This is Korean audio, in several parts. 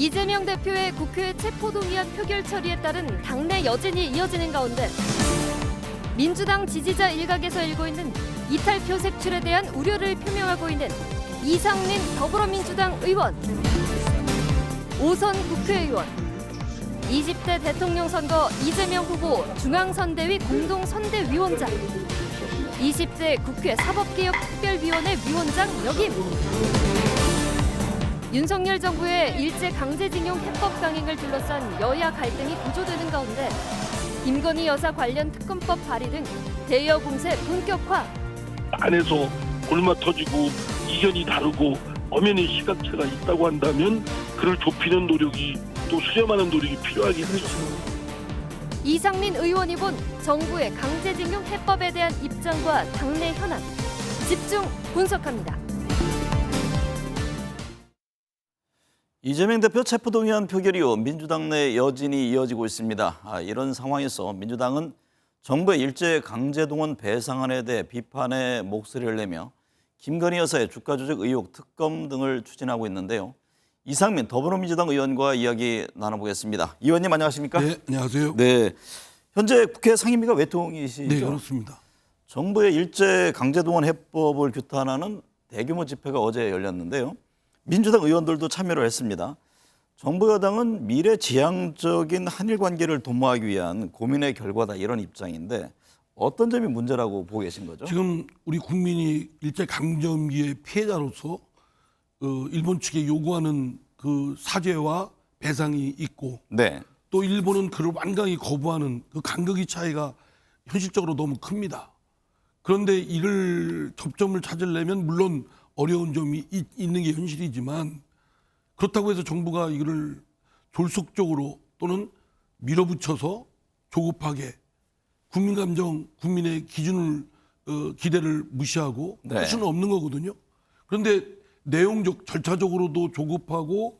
이재명 대표의 국회 체포동의안 표결 처리에 따른 당내 여진이 이어지는 가운데 민주당 지지자 일각에서 일고 있는 이탈 표색출에 대한 우려를 표명하고 있는 이상민 더불어민주당 의원, 오선 국회의원, 20대 대통령 선거 이재명 후보 중앙선대위 공동선대위원장, 20대 국회 사법개혁특별위원회 위원장 역임. 윤석열 정부의 일제 강제징용 해법 강행을 둘러싼 여야 갈등이 고조되는 가운데 김건희 여사 관련 특검법 발의 등 대여 공세 본격화. 안에서 골마 터지고 이견이 다르고 엄연히 시각차가 있다고 한다면 그를 좁히는 노력이 또 수렴하는 노력이 필요하겠죠. 이상민 의원이 본 정부의 강제징용 해법에 대한 입장과 당내 현안 집중 분석합니다. 이재명 대표 체포동의안 표결 이후 민주당 내 여진이 이어지고 있습니다. 이런 상황에서 민주당은 정부의 일제 강제동원 배상안에 대해 비판의 목소리를 내며 김건희 여사의 주가 조작 의혹 특검 등을 추진하고 있는데요. 이상민 더불어민주당 의원과 이야기 나눠보겠습니다. 의원님 안녕하십니까? 네, 안녕하세요. 네, 현재 국회 상임위가 외통이시죠? 네, 그렇습니다. 정부의 일제 강제동원 해법을 규탄하는 대규모 집회가 어제 열렸는데요. 민주당 의원들도 참여를 했습니다. 정부 여당은 미래지향적인 한일 관계를 도모하기 위한 고민의 결과다 이런 입장인데 어떤 점이 문제라고 보고 계신 거죠? 지금 우리 국민이 일제 강점기의 피해자로서 일본 측에 요구하는 그 사죄와 배상이 있고 네. 또 일본은 그를 완강히 거부하는 그 간극의 차이가 현실적으로 너무 큽니다. 그런데 이를 접점을 찾으려면 물론 어려운 점이 있는 게 현실이지만 그렇다고 해서 정부가 이거를 졸속적으로 또는 밀어붙여서 조급하게 국민 감정, 국민의 기준을 기대를 무시하고 네. 할 수는 없는 거거든요. 그런데 내용적, 절차적으로도 조급하고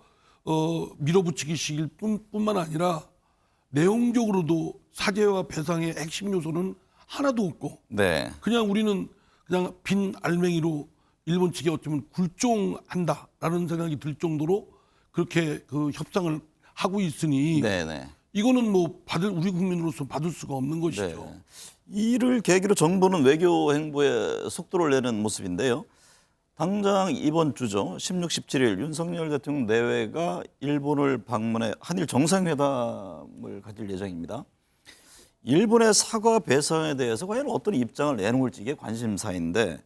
밀어붙이기식일 뿐만 아니라 내용적으로도 사죄와 배상의 핵심 요소는 하나도 없고 네. 그냥 우리는 그냥 빈 알맹이로 일본 측에 어쩌면 굴종한다라는 생각이 들 정도로 그렇게 그 협상을 하고 있으니 네네. 이거는 뭐 우리 국민으로서 받을 수가 없는 것이죠. 네. 이를 계기로 정부는 외교 행보에 속도를 내는 모습인데요. 당장 이번 주죠. 16, 17일 윤석열 대통령 내외가 일본을 방문해 한일 정상회담을 가질 예정입니다. 일본의 사과 배상에 대해서 과연 어떤 입장을 내놓을지 이게 관심사인데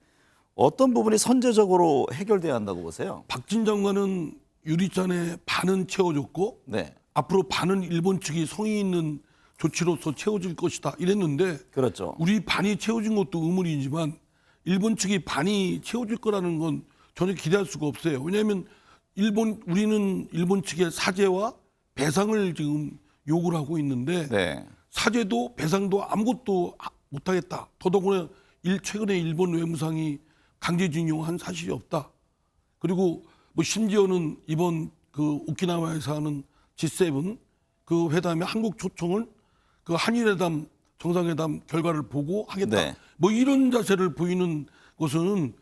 어떤 부분이 선제적으로 해결돼야 한다고 보세요? 박진 장관은 유리잔에 반은 채워줬고 네, 앞으로 반은 일본 측이 성의 있는 조치로서 채워질 것이다 이랬는데 그렇죠. 우리 반이 채워진 것도 의문이지만 일본 측이 반이 채워질 거라는 건 전혀 기대할 수가 없어요. 왜냐하면 우리는 일본 측의 사죄와 배상을 지금 요구를 하고 있는데 네, 사죄도 배상도 아무것도 못하겠다. 더더구나 최근에 일본 외무상이 강제징용한 사실이 없다. 그리고 뭐 심지어는 이번 그 오키나와에서 하는 G7 그 회담에 한국 초청을 그 한일회담 정상회담 결과를 보고 하겠다. 네. 뭐 이런 자세를 보이는 것은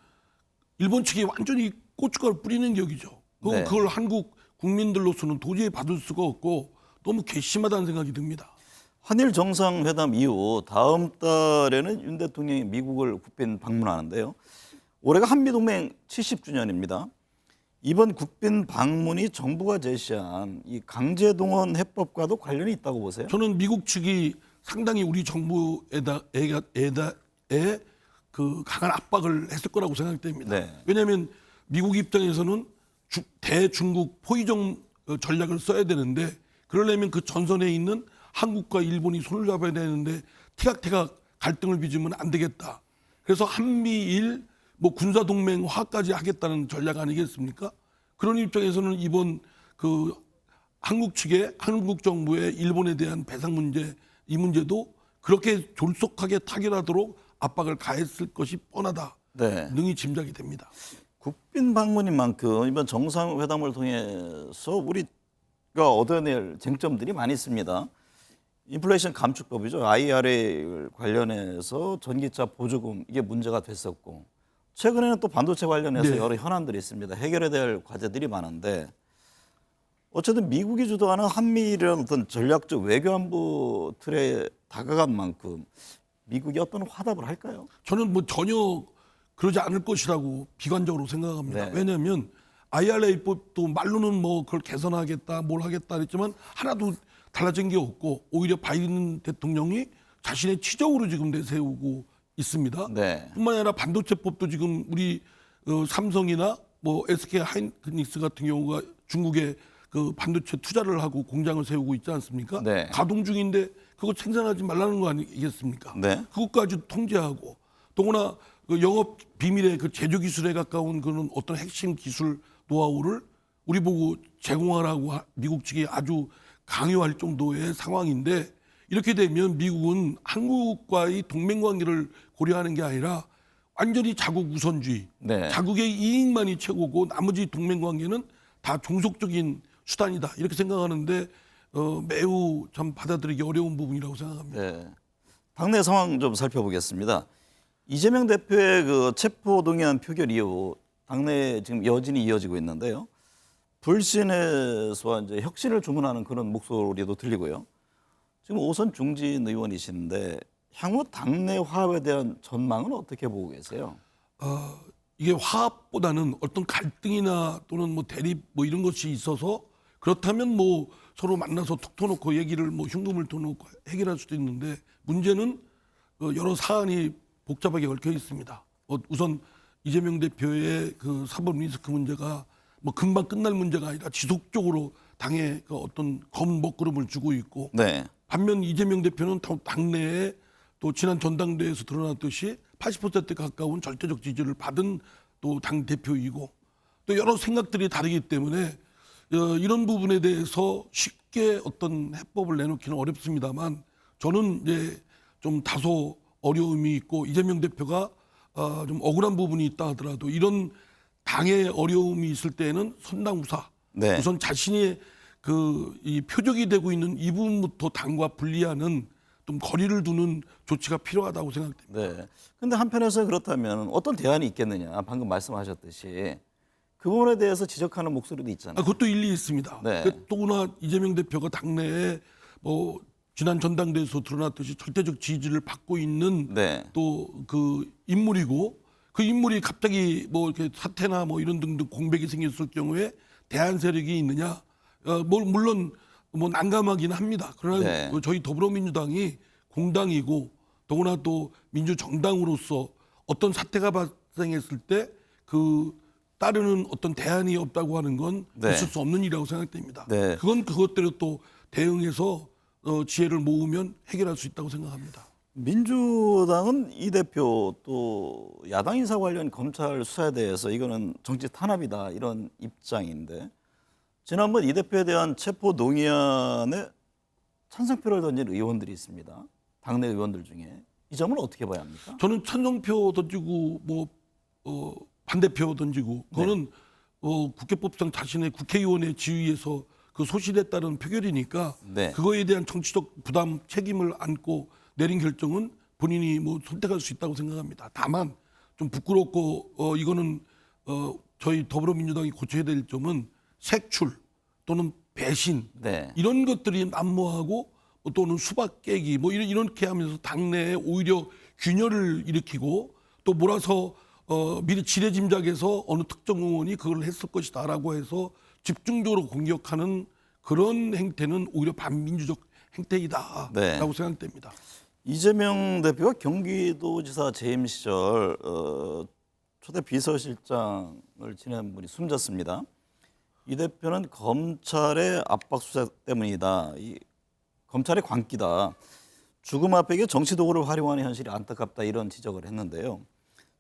일본 측이 완전히 고춧가루 뿌리는 격이죠. 네. 그걸 한국 국민들로서는 도저히 받을 수가 없고 너무 괘씸하다는 생각이 듭니다. 한일 정상회담 이후 다음 달에는 윤 대통령이 미국을 국빈 방문하는데요. 올해가 한미동맹 70주년입니다. 이번 국빈 방문이 정부가 제시한 이 강제동원 해법과도 관련이 있다고 보세요? 저는 미국 측이 상당히 우리 정부에 그 강한 압박을 했을 거라고 생각됩니다. 네. 왜냐하면 미국 입장에서는 대중국 포위정 전략을 써야 되는데 그러려면 그 전선에 있는 한국과 일본이 손을 잡아야 되는데 티각티각 갈등을 빚으면 안 되겠다. 그래서 한미일 뭐 군사동맹화까지 하겠다는 전략 아니겠습니까? 그런 입장에서는 이번 그 한국 측의 한국 정부의 일본에 대한 배상 문제 이 문제도 그렇게 졸속하게 타결하도록 압박을 가했을 것이 뻔하다. 네. 능히 짐작이 됩니다. 국빈 방문인 만큼 이번 정상회담을 통해서 우리가 얻어낼 쟁점들이 많이 있습니다. 인플레이션 감축법이죠. IRA 관련해서 전기차 보조금 이게 문제가 됐었고 최근에는 또 반도체 관련해서 네. 여러 현안들이 있습니다. 해결해야 될 과제들이 많은데 어쨌든 미국이 주도하는 한미일이라는 어떤 전략적 외교안보 틀에 다가간 만큼 미국이 어떤 화답을 할까요? 저는 뭐 전혀 그러지 않을 것이라고 비관적으로 생각합니다. 네. 왜냐하면 IRA법도 말로는 뭐 그걸 개선하겠다, 뭘 하겠다 했지만 하나도 달라진 게 없고 오히려 바이든 대통령이 자신의 치적으로 지금 내세우고 있습니다. 네. 뿐만 아니라 반도체법도 지금 우리 삼성이나 뭐 SK 하이닉스 같은 경우가 중국에 그 반도체 투자를 하고 공장을 세우고 있지 않습니까? 네. 가동 중인데 그거 생산하지 말라는 거 아니겠습니까? 네. 그것까지 통제하고 더구나 그 영업 비밀의 그 제조 기술에 가까운 그런 어떤 핵심 기술 노하우를 우리 보고 제공하라고 미국 측이 아주 강요할 정도의 상황인데 이렇게 되면 미국은 한국과의 동맹 관계를 고려하는 게 아니라 완전히 자국 우선주의, 네. 자국의 이익만이 최고고 나머지 동맹 관계는 다 종속적인 수단이다 이렇게 생각하는데 매우 참 받아들이기 어려운 부분이라고 생각합니다. 네. 당내 상황 좀 살펴보겠습니다. 이재명 대표의 그 체포 동의안 표결 이후 당내 지금 여진이 이어지고 있는데요. 불신에서 이제 혁신을 주문하는 그런 목소리도 들리고요. 지금 오선 중진 의원이신데 향후 당내 화합에 대한 전망은 어떻게 보고 계세요? 이게 화합보다는 어떤 갈등이나 또는 뭐 대립 뭐 이런 것이 있어서 그렇다면 뭐 서로 만나서 툭 터놓고 얘기를 뭐 흉금을 터놓고 해결할 수도 있는데 문제는 여러 사안이 복잡하게 얽혀 있습니다. 우선 이재명 대표의 그 사법 리스크 문제가 뭐 금방 끝날 문제가 아니라 지속적으로 당에 그 어떤 검은 먹구름을 주고 있고 네. 반면 이재명 대표는 당내에 또 지난 전당대회에서 드러났듯이 80% 가까운 절대적 지지를 받은 또 당 대표이고 또 여러 생각들이 다르기 때문에 이런 부분에 대해서 쉽게 어떤 해법을 내놓기는 어렵습니다만 저는 이제 좀 다소 어려움이 있고 이재명 대표가 좀 억울한 부분이 있다 하더라도 이런 당의 어려움이 있을 때에는 선당우사 네. 우선 자신이 이 표적이 되고 있는 이 부분부터 당과 분리하는 좀 거리를 두는 조치가 필요하다고 생각됩니다. 네. 근데 한편에서 그렇다면 어떤 대안이 있겠느냐. 방금 말씀하셨듯이 그 부분에 대해서 지적하는 목소리도 있잖아요. 그것도 일리 있습니다. 네. 또나 이재명 대표가 당내에 뭐 지난 전당대회에서 드러났듯이 절대적 지지를 받고 있는 네. 또 그 인물이고 그 인물이 갑자기 뭐 이렇게 사태나 뭐 이런 등등 공백이 생겼을 경우에 대안 세력이 있느냐? 물론 뭐 난감하긴 합니다. 그러나 네. 저희 더불어민주당이 공당이고 더구나 또 민주정당으로서 어떤 사태가 발생했을 때 그 따르는 어떤 대안이 없다고 하는 건 네. 있을 수 없는 일이라고 생각됩니다. 네. 그건 그것대로 또 대응해서 지혜를 모으면 해결할 수 있다고 생각합니다. 민주당은 이 대표 또 야당 인사 관련 검찰 수사에 대해서 이거는 정치 탄압이다 이런 입장인데 지난번 이 대표에 대한 체포 동의안에 찬성표를 던진 의원들이 있습니다. 당내 의원들 중에 이 점은 어떻게 봐야 합니까? 저는 찬성표 던지고 뭐 반대표 던지고 그거는 국회법상 자신의 국회의원의 지위에서 그 소신에 따른 표결이니까 네. 그거에 대한 정치적 부담 책임을 안고 내린 결정은 본인이 뭐 선택할 수 있다고 생각합니다. 다만 좀 부끄럽고 이거는 저희 더불어민주당이 고쳐야 될 점은 색출 또는 배신 네. 이런 것들이 난무하고 또는 수박 깨기 뭐 이렇게 하면서 당내에 오히려 균열을 일으키고 또 몰아서 미리 지레 짐작해서 어느 특정 의원이 그걸 했을 것이다라고 해서 집중적으로 공격하는 그런 행태는 오히려 반민주적 행태이다라고 네. 생각됩니다. 이재명 대표가 경기도지사 재임 시절 초대 비서실장을 지낸 분이 숨졌습니다. 이 대표는 검찰의 압박 수사 때문이다. 이 검찰의 광기다. 죽음 앞에 정치 도구를 활용하는 현실이 안타깝다 이런 지적을 했는데요.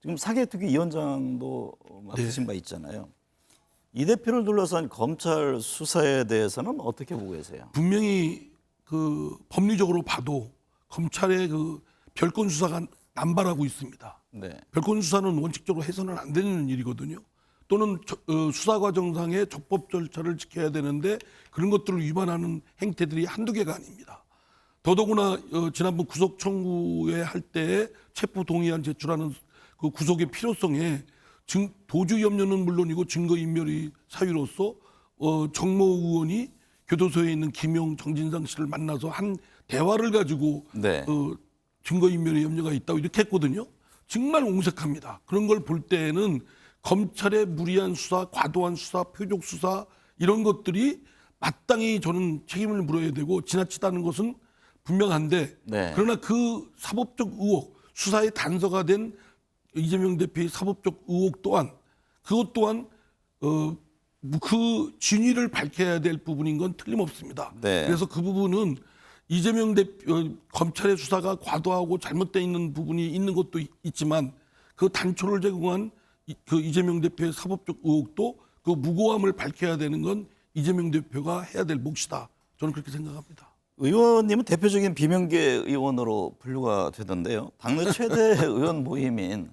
지금 사개특위위원장도 맡으신 바 있잖아요. 이 대표를 둘러싼 검찰 수사에 대해서는 어떻게 보고 계세요? 분명히 그 법리적으로 봐도 검찰의 그 별건 수사가 남발하고 있습니다. 네. 별건 수사는 원칙적으로 해서는 안 되는 일이거든요. 또는 수사 과정상의 적법 절차를 지켜야 되는데 그런 것들을 위반하는 행태들이 한두 개가 아닙니다. 더더구나 지난번 구속 청구에 할 때에 체포 동의안 제출하는 그 구속의 필요성에 도주 염려는 물론이고 증거 인멸의 사유로서 정모 의원이 교도소에 있는 김용, 정진상 씨를 만나서 한 대화를 가지고 네. 증거인멸의 염려가 있다고 이렇게 했거든요. 정말 옹색합니다. 그런 걸 볼 때는 검찰의 무리한 수사, 과도한 수사, 표적 수사 이런 것들이 마땅히 저는 책임을 물어야 되고 지나치다는 것은 분명한데 네. 그러나 그 사법적 의혹, 수사의 단서가 된 이재명 대표의 사법적 의혹 또한 그것 또한 그 진위를 밝혀야 될 부분인 건 틀림없습니다. 네. 그래서 그 부분은 이재명 대표 검찰의 수사가 과도하고 잘못되어 있는 부분이 있는 것도 있지만 그 단초를 제공한 그 이재명 대표의 사법적 의혹도 그 무고함을 밝혀야 되는 건 이재명 대표가 해야 될 몫이다. 저는 그렇게 생각합니다. 의원님은 대표적인 비명계 의원으로 분류가 되던데요. 당내 최대 의원 모임인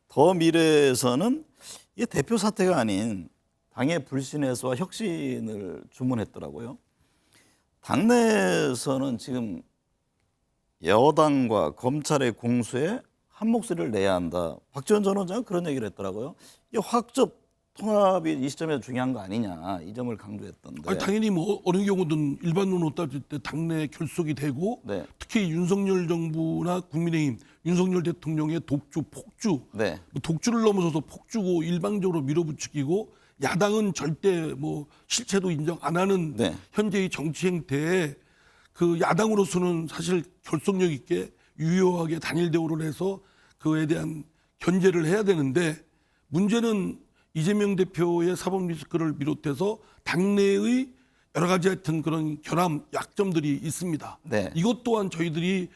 더 미래에서는 이 대표 사퇴가 아닌 당의 불신 해소와 혁신을 주문했더라고요. 당내에서는 지금 여당과 검찰의 공수에 한 목소리를 내야 한다. 박지원 전 원장은 그런 얘기를 했더라고요. 이 화학적 통합이 이 시점에서 중요한 거 아니냐 이 점을 강조했던데. 아니, 당연히 뭐 어느 경우든 일반론으로 따질 때 당내 결속이 되고 네. 특히 윤석열 정부나 국민의힘 윤석열 대통령의 독주, 폭주, 네. 뭐 독주를 넘어서서 폭주고 일방적으로 밀어붙이고 야당은 절대 뭐 실체도 인정 안 하는 네. 현재의 정치 행태에 그 야당으로서는 사실 결속력 있게 유효하게 단일 대우를 해서 그에 대한 견제를 해야 되는데 문제는 이재명 대표의 사법 리스크를 비롯해서 당내의 여러 가지 하여튼 그런 결함, 약점들이 있습니다. 네. 이것 또한 저희들이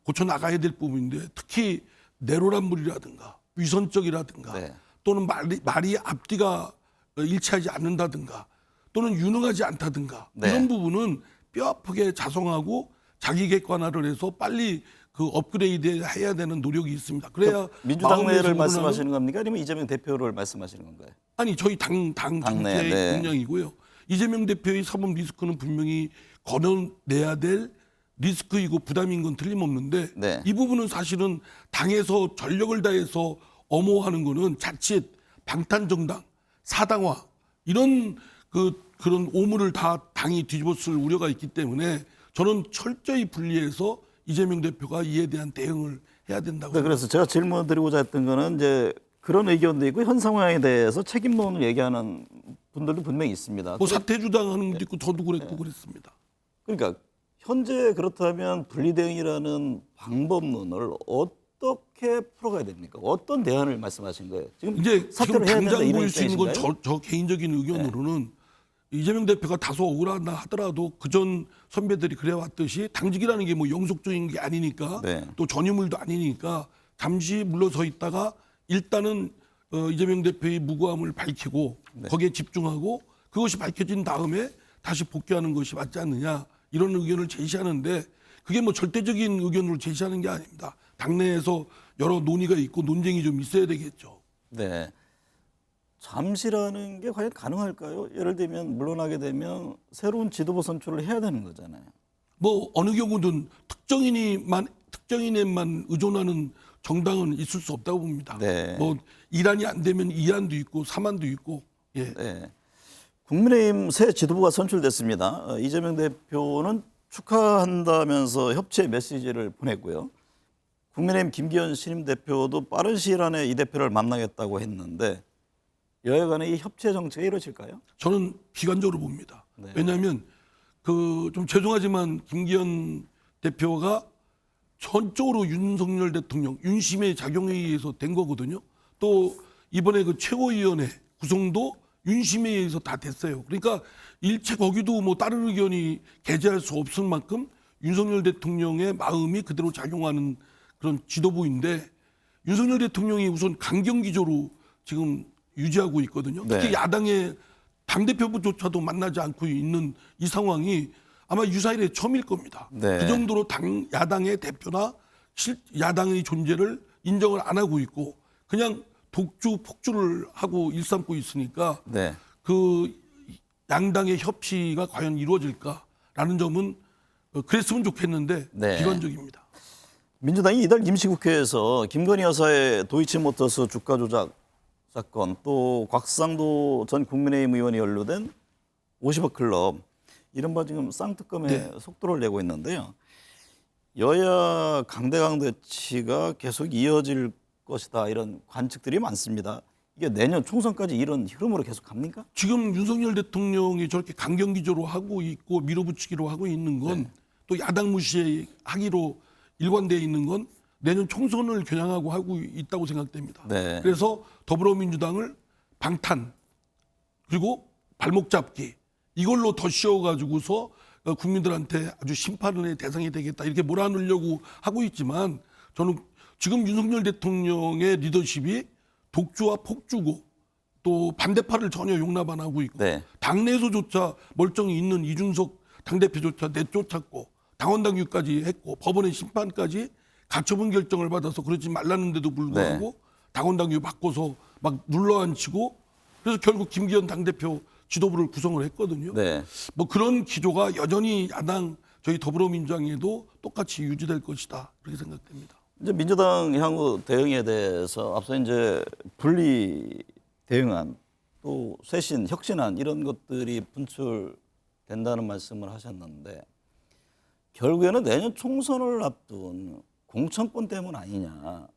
고쳐 나가야 될 부분인데 특히 내로남불이라든가 위선적이라든가 네. 또는 말이 앞뒤가 일치하지 않는다든가 또는 유능하지 않다든가 네. 이런 부분은 뼈아프게 자성하고 자기 객관화를 해서 빨리 그 업그레이드 해야 되는 노력이 있습니다. 그래야 민주당 마음에서 내를 우러나는- 말씀하시는 겁니까? 아니면 이재명 대표를 말씀하시는 건가요? 아니 저희 당 당내, 전체의 네. 역량이고요. 이재명 대표의 사법 리스크는 분명히 걸어내야 될 리스크이고 부담인 건 틀림없는데 네. 이 부분은 사실은 당에서 전력을 다해서 엄호하는 거는 자칫 방탄정당, 사당화 이런 그런 오물을 다 당이 뒤집었을 우려가 있기 때문에 저는 철저히 분리해서 이재명 대표가 이에 대한 대응을 해야 된다고. 네, 그래서 제가 질문 드리고자 했던 거는 이제 그런 의견도 있고 현 상황에 대해서 책임론을 얘기하는 분들도 분명히 있습니다. 뭐 사퇴 주장하는 분도 있고 저도 그랬고 그랬습니다. 그러니까 현재 그렇다면 분리대응이라는 방법론을 어떻게 풀어가야 됩니까? 어떤 대안을 말씀하신 거예요? 지금 이제 지금 사퇴를 해야 된다 당장 이런 보일 수 있는 건 입장이신가요? 저 개인적인 의견으로는 이재명 대표가 다소 억울하다 하더라도 그전 선배들이 그래왔듯이 당직이라는 게 뭐 영속적인 게 아니니까 네. 또 전유물도 아니니까 잠시 물러서 있다가 일단은 이재명 대표의 무고함을 밝히고 거기에 집중하고 그것이 밝혀진 다음에 다시 복귀하는 것이 맞지 않느냐 이런 의견을 제시하는데 그게 뭐 절대적인 의견으로 제시하는 게 아닙니다. 당내에서 여러 논의가 있고 논쟁이 좀 있어야 되겠죠. 네. 잠시라는 게 과연 가능할까요? 예를 들면 물러나게 되면 새로운 지도부 선출을 해야 되는 거잖아요. 뭐 어느 경우든 특정인에만 의존하는 정당은 있을 수 없다고 봅니다. 네. 뭐 일안이 안 되면 이안도 있고 삼안도 있고. 예. 네. 국민의힘 새 지도부가 선출됐습니다. 이재명 대표는 축하한다면서 협치의 메시지를 보냈고요. 국민의힘 김기현 신임 대표도 빠른 시일 안에 이 대표를 만나겠다고 했는데 여야 간의 이 협치의 정책이 이루어질까요? 저는 비관적으로 봅니다. 네. 왜냐하면 그 좀 죄송하지만 김기현 대표가 전적으로 윤석열 대통령 윤심의 작용에 의해서 된 거거든요. 또 이번에 그 최고위원회 구성도 윤심에 의해서 다 됐어요. 그러니까 일체 거기도 뭐 다른 의견이 개재할 수 없을 만큼 윤석열 대통령의 마음이 그대로 작용하는 그런 지도부인데 윤석열 대통령이 우선 강경기조로 지금 유지하고 있거든요. 특히 네. 야당의 당대표부조차도 만나지 않고 있는 이 상황이 아마 유사일에 처음일 겁니다. 네. 그 정도로 야당의 대표나 야당의 존재를 인정을 안 하고 있고 그냥 독주, 폭주를 하고 일삼고 있으니까 네. 그 양당의 협치가 과연 이루어질까라는 점은 그랬으면 좋겠는데 네. 비관적입니다. 민주당이 이달 임시국회에서 김건희 여사의 도이치모터스 주가 조작 사건, 또 곽상도 전 국민의힘 의원이 연루된 50억 클럽, 이른바 지금 쌍특검의 네. 속도를 내고 있는데요. 여야 강대치가 계속 이어질 것이다, 이런 관측들이 많습니다. 이게 내년 총선까지 이런 흐름으로 계속 갑니까? 지금 윤석열 대통령이 저렇게 강경기조로 하고 있고 밀어붙이기로 하고 있는 건 네. 또 야당 무시하기로 일관되어 있는 건 내년 총선을 겨냥하고 하고 있다고 생각됩니다. 네. 그래서 더불어민주당을 방탄 그리고 발목 잡기 이걸로 더 씌워가지고서 국민들한테 아주 심판의 대상이 되겠다 이렇게 몰아넣으려고 하고 있지만 저는 지금 윤석열 대통령의 리더십이 독주와 폭주고 또 반대파를 전혀 용납 안 하고 있고 네. 당내에서조차 멀쩡히 있는 이준석 당대표조차 내쫓았고 당원당규까지 했고 법원의 심판까지 가처분 결정을 받아서 그러지 말라는데도 불구하고 당원당규 바꿔서 막 눌러앉히고 그래서 결국 김기현 당대표 지도부를 구성을 했거든요. 네. 뭐 그런 기조가 여전히 야당 저희 더불어민주당에도 똑같이 유지될 것이다 그렇게 생각됩니다. 이제 민주당 향후 대응에 대해서 앞서 이제 분리 대응안, 또 쇄신, 혁신안 이런 것들이 분출된다는 말씀을 하셨는데 결국에는 내년 총선을 앞둔 공천권 때문 아니냐.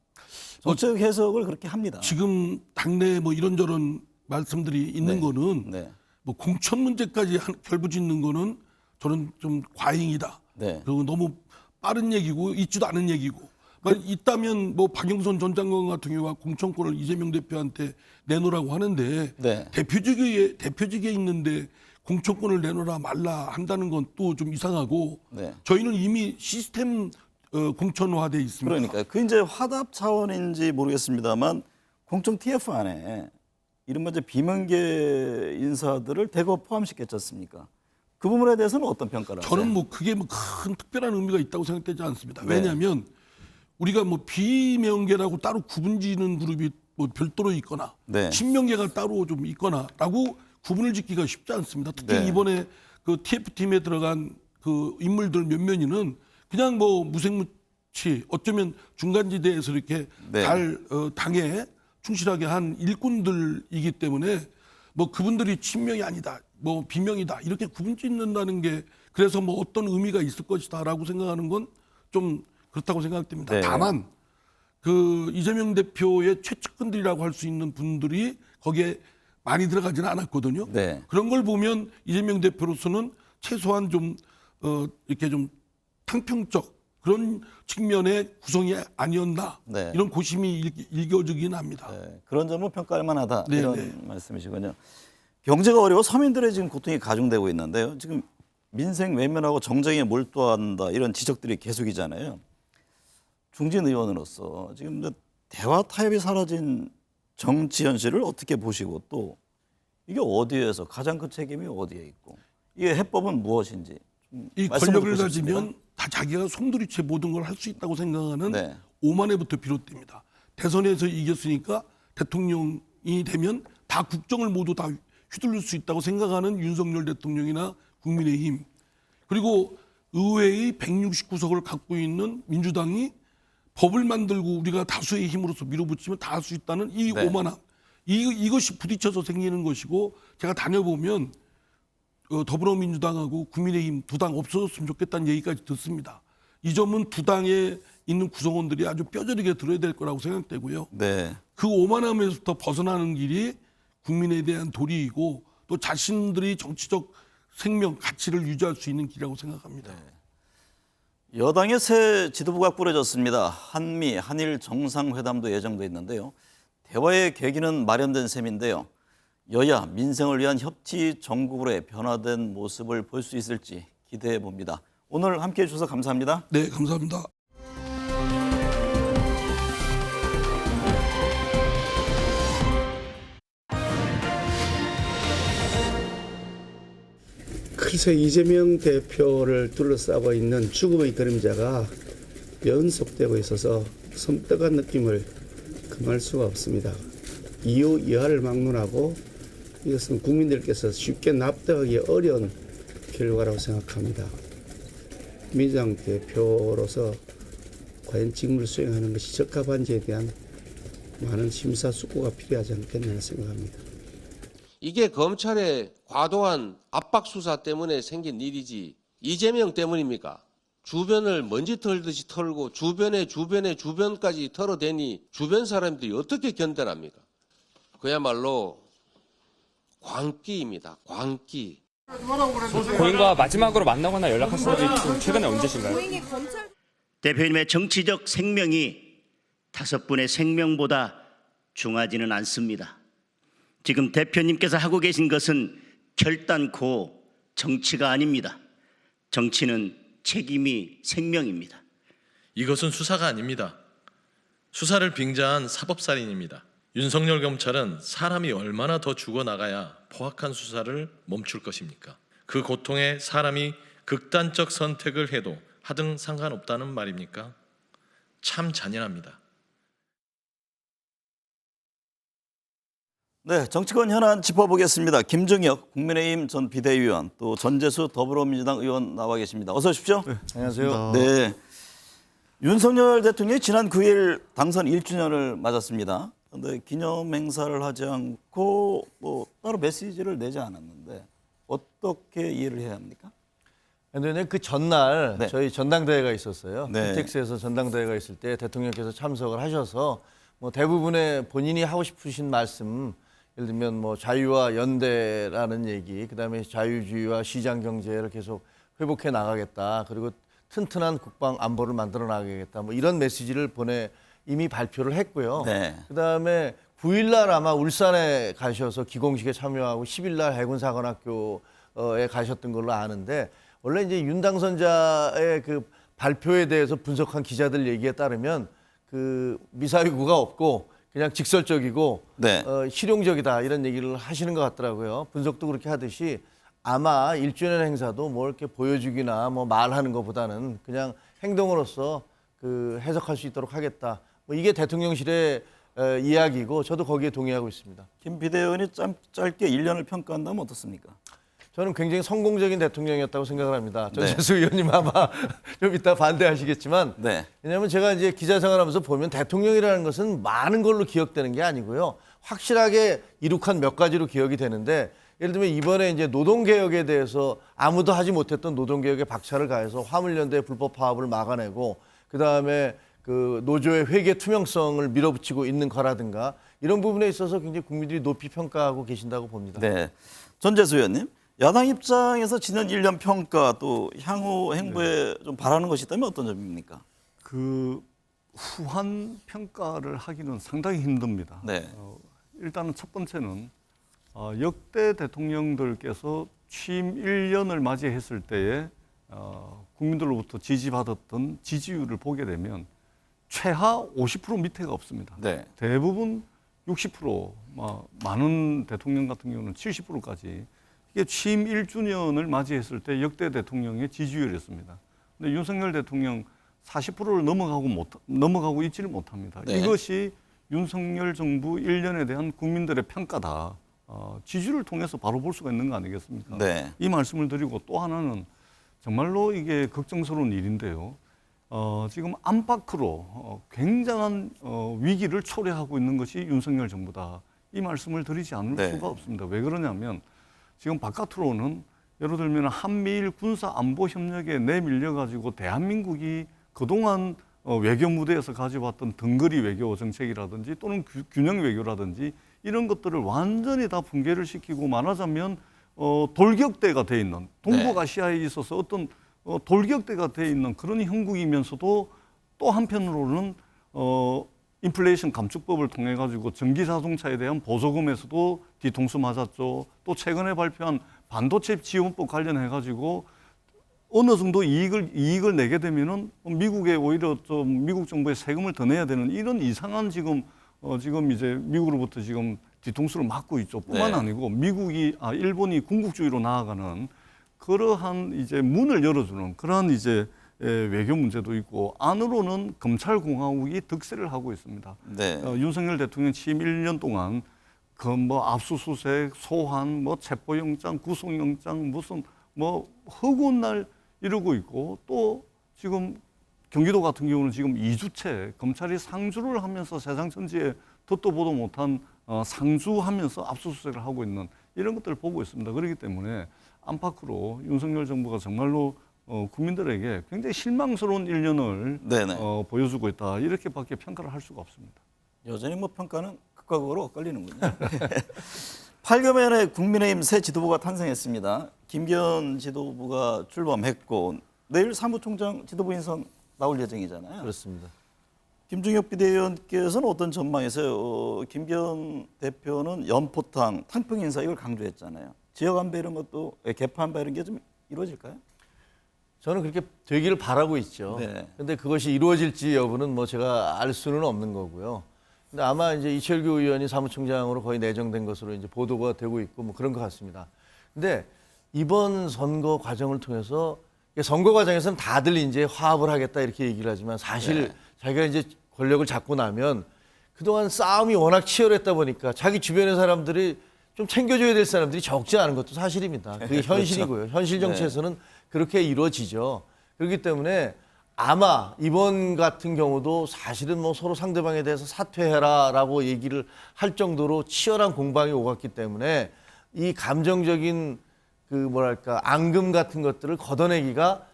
정책 해석을 그렇게 합니다. 지금 당내에 뭐 이런저런 말씀들이 있는 거는 네. 뭐 공천 문제까지 결부짓는 거는 저는 좀 과잉이다. 네. 그리고 너무 빠른 얘기고 있지도 않은 얘기고. 만약 있다면 뭐 박영선 전 장관 같은 경우가 공천권을 이재명 대표한테 내놓으라고 하는데 네. 대표직에 있는데 공천권을 내놓으라 말라 한다는 건 또 좀 이상하고 네. 저희는 이미 시스템 공천화돼 있습니다. 그러니까 그 이제 화답 차원인지 모르겠습니다만 공천 TF 안에 이른바 이제 비명계 인사들을 대거 포함시켰지 않습니까? 그 부분에 대해서는 어떤 평가를 하세요? 저는 뭐 그게 뭐 큰 특별한 의미가 있다고 생각되지 않습니다. 네. 왜냐하면 우리가 뭐 비명계라고 따로 구분지는 그룹이 뭐 별도로 있거나 네. 친명계가 따로 좀 있거나라고 구분을 짓기가 쉽지 않습니다. 특히 네. 이번에 그 TF팀에 들어간 그 인물들 몇 면이는 그냥 뭐 무색무취 어쩌면 중간지대에서 이렇게 네. 당에 충실하게 한 일꾼들이기 때문에 뭐 그분들이 친명이 아니다, 뭐 비명이다 이렇게 구분 짓는다는 게 그래서 뭐 어떤 의미가 있을 것이다라고 생각하는 건 좀 그렇다고 생각됩니다. 네. 다만 그 이재명 대표의 최측근들이라고 할 수 있는 분들이 거기에 많이 들어가지는 않았거든요. 네. 그런 걸 보면 이재명 대표로서는 최소한 좀 이렇게 좀 탕평적 그런 측면의 구성이 아니었나 네. 이런 고심이 일겨지긴 합니다. 네, 그런 점은 평가할 만하다 네, 이런 네. 말씀이시군요. 경제가 어려워 서민들의 지금 고통이 가중되고 있는데요. 지금 민생 외면하고 정쟁에 몰두한다 이런 지적들이 계속이잖아요. 중진 의원으로서 지금 대화 타협이 사라진 정치 현실을 어떻게 보시고 또 이게 어디에서 가장 큰 책임이 어디에 있고 이게 해법은 무엇인지 좀 이 말씀을 권력을 듣고 싶습니다. 가지면 다 자기가 송두리째 모든 걸 할 수 있다고 생각하는 네. 오만에부터 비롯됩니다. 대선에서 이겼으니까 대통령이 되면 다 국정을 모두 다 휘둘릴 수 있다고 생각하는 윤석열 대통령이나 국민의힘 그리고 의회의 169석을 갖고 있는 민주당이 법을 만들고 우리가 다수의 힘으로서 밀어붙이면 다 할 수 있다는 이 네. 오만함 이것이 부딪혀서 생기는 것이고 제가 다녀보면 더불어민주당하고 국민의힘 두 당 없어졌으면 좋겠다는 얘기까지 듣습니다. 이 점은 두 당에 있는 구성원들이 아주 뼈저리게 들어야 될 거라고 생각되고요. 네. 그 오만함에서부터 벗어나는 길이 국민에 대한 도리이고 또 자신들이 정치적 생명, 가치를 유지할 수 있는 길이라고 생각합니다. 여당의 새 지도부가 꾸려졌습니다. 한미, 한일 정상회담도 예정돼 있는데요. 대화의 계기는 마련된 셈인데요. 여야 민생을 위한 협치 전국으로의 변화된 모습을 볼 수 있을지 기대해 봅니다. 오늘 함께해 주셔서 감사합니다. 네, 감사합니다. 글쎄 이재명 대표를 둘러싸고 있는 죽음의 그림자가 연속되고 있어서 섬뜩한 느낌을 금할 수가 없습니다. 이유 여하를 막론하고 이것은 국민들께서 쉽게 납득하기 어려운 결과라고 생각합니다. 민주당 대표로서 과연 직무를 수행하는 것이 적합한지에 대한 많은 심사숙고가 필요하지 않겠나 생각합니다. 이게 검찰의 과도한 압박 수사 때문에 생긴 일이지 이재명 때문입니까? 주변을 먼지 털듯이 털고 주변까지 털어대니 주변 사람들이 어떻게 견뎌납니까? 그야말로 광기입니다. 광기. 고인과 마지막으로 만나거나 연락하신 적이 최근에 언제신가요? 대표님의 정치적 생명이 5분의 생명보다 중하지는 않습니다. 지금 대표님께서 하고 계신 것은 결단코 정치가 아닙니다. 정치는 책임이 생명입니다. 이것은 수사가 아닙니다. 수사를 빙자한 사법살인입니다. 윤석열 검찰은 사람이 얼마나 더 죽어나가야 포악한 수사를 멈출 것입니까? 그 고통에 사람이 극단적 선택을 해도 하등 상관없다는 말입니까? 참 잔인합니다. 네, 정치권 현안 짚어보겠습니다. 김정혁 국민의힘 전 비대위원, 또 전재수 더불어민주당 의원 나와 계십니다. 어서 오십시오. 네, 안녕하세요. 네, 윤석열 대통령이 지난 9일 당선 1주년을 맞았습니다. 그런데 기념 행사를 하지 않고 뭐 따로 메시지를 내지 않았는데 어떻게 이해를 해야 합니까? 근데 그 전날 네. 저희 전당대회가 있었어요. 네. 텍스에서 전당대회가 있을 때 대통령께서 참석을 하셔서 뭐 대부분의 본인이 하고 싶으신 말씀, 예를 들면 뭐 자유와 연대라는 얘기, 그다음에 자유주의와 시장 경제를 계속 회복해 나가겠다. 그리고 튼튼한 국방 안보를 만들어 나가겠다. 뭐 이런 메시지를 이미 발표를 했고요. 네. 그다음에 9일날 아마 울산에 가셔서 기공식에 참여하고 10일날 해군사관학교에 가셨던 걸로 아는데, 원래 이제 윤 당선자의 그 발표에 대해서 분석한 기자들 얘기에 따르면 그 미사일구가 없고 그냥 직설적이고 네. 실용적이다 이런 얘기를 하시는 것 같더라고요. 분석도 그렇게 하듯이 아마 1주년 행사도 뭐 이렇게 보여주기나 뭐 말하는 것보다는 그냥 행동으로서 그 해석할 수 있도록 하겠다. 뭐 이게 대통령실의 이야기고 저도 거기에 동의하고 있습니다. 김 비대위원이 짧게 1년을 평가한다면 어떻습니까? 저는 굉장히 성공적인 대통령이었다고 생각을 합니다. 전재수 의원님 아마 좀 이따 반대하시겠지만, 네. 왜냐하면 제가 이제 기자 생활하면서 보면 대통령이라는 것은 많은 걸로 기억되는 게 아니고요, 확실하게 이룩한 몇 가지로 기억이 되는데, 예를 들면 이번에 이제 노동개혁에 대해서 아무도 하지 못했던 노동개혁에 박차를 가해서 화물연대 불법 파업을 막아내고, 그 다음에 그 노조의 회계 투명성을 밀어붙이고 있는 거라든가 이런 부분에 있어서 굉장히 국민들이 높이 평가하고 계신다고 봅니다. 네. 전재수 의원님, 야당 입장에서 지난 1년 평가 또 향후 행보에 좀 바라는 것이 있다면 어떤 점입니까? 그 후한 평가를 하기는 상당히 힘듭니다. 네. 일단은 첫 번째는 역대 대통령들께서 취임 1년을 맞이했을 때에 국민들로부터 지지받았던 지지율을 보게 되면 최하 50% 밑에가 없습니다. 네. 대부분 60%, 많은 대통령 같은 경우는 70%까지 이게 취임 1주년을 맞이했을 때 역대 대통령의 지지율이었습니다. 근데 윤석열 대통령 40%를 넘어가고 있지는 못합니다. 네. 이것이 윤석열 정부 1년에 대한 국민들의 평가다. 지지율을 통해서 바로 볼 수가 있는 거 아니겠습니까? 네. 이 말씀을 드리고 또 하나는 정말로 이게 걱정스러운 일인데요. 지금 안팎으로 굉장한 위기를 초래하고 있는 것이 윤석열 정부다. 이 말씀을 드리지 않을 네. 수가 없습니다. 왜 그러냐면 지금 바깥으로는 예를 들면 한미일 군사 안보 협력에 내밀려 가지고 대한민국이 그동안 외교 무대에서 가져왔던 덩거리 외교 정책이라든지 또는 균형 외교라든지 이런 것들을 완전히 다 붕괴를 시키고 말하자면 돌격대가 돼 있는 동북아시아에 있어서 어떤 돌격대가 돼 있는 그런 형국이면서도 또 한편으로는 인플레이션 감축법을 통해 가지고 전기 자동차에 대한 보조금에서도 뒤통수 맞았죠. 또 최근에 발표한 반도체 지원법 관련해 가지고 어느 정도 이익을 내게 되면은 미국에 오히려 좀 미국 정부에 세금을 더 내야 되는 이런 이상한 지금 이제 미국으로부터 지금 뒤통수를 맞고 있죠. 뿐만 네. 아니고 일본이 군국주의로 나아가는 그러한 이제 문을 열어주는 그러한 이제 외교 문제도 있고 안으로는 검찰공화국이 득세를 하고 있습니다. 네. 윤석열 대통령 취임 1년 동안 그 뭐 압수수색, 소환, 뭐 체포영장, 구속영장 무슨 뭐 허구한 날 이러고 있고 또 지금 경기도 같은 경우는 지금 2주째 검찰이 상주를 하면서 세상 천지에 듣도 보도 못한 상주하면서 압수수색을 하고 있는 이런 것들을 보고 있습니다. 그렇기 때문에 안팎으로 윤석열 정부가 정말로 국민들에게 굉장히 실망스러운 일년을 네네. 보여주고 있다. 이렇게밖에 평가를 할 수가 없습니다. 여전히 뭐 평가는 극과 극으로 엇갈리는군요. 8개 만에 국민의힘 새 지도부가 탄생했습니다. 김기현 지도부가 출범했고 내일 사무총장 지도부 인선 나올 예정이잖아요. 그렇습니다. 김종혁 비대위원께서는 어떤 전망이세요? 김기현 대표는 연포탕, 탕평 인사 이걸 강조했잖아요. 지역 안배 이런 것도 개파 안배 이런 게 좀 이루어질까요? 저는 그렇게 되기를 바라고 있죠. 네. 근데 그것이 이루어질지 여부는 뭐 제가 알 수는 없는 거고요. 근데 아마 이제 이철규 의원이 사무총장으로 거의 내정된 것으로 이제 보도가 되고 있고 뭐 그런 것 같습니다. 근데 이번 선거 과정을 통해서 선거 과정에서는 다들 이제 화합을 하겠다 이렇게 얘기를 하지만 사실 네. 자기가 이제 권력을 잡고 나면 그동안 싸움이 워낙 치열했다 보니까 자기 주변의 사람들이 좀 챙겨줘야 될 사람들이 적지 않은 것도 사실입니다. 그게 현실이고요. 현실 정치에서는 그렇게 이루어지죠. 그렇기 때문에 아마 이번 같은 경우도 사실은 뭐 서로 상대방에 대해서 사퇴해라라고 얘기를 할 정도로 치열한 공방이 오갔기 때문에 이 감정적인 그 뭐랄까 앙금 같은 것들을 걷어내기가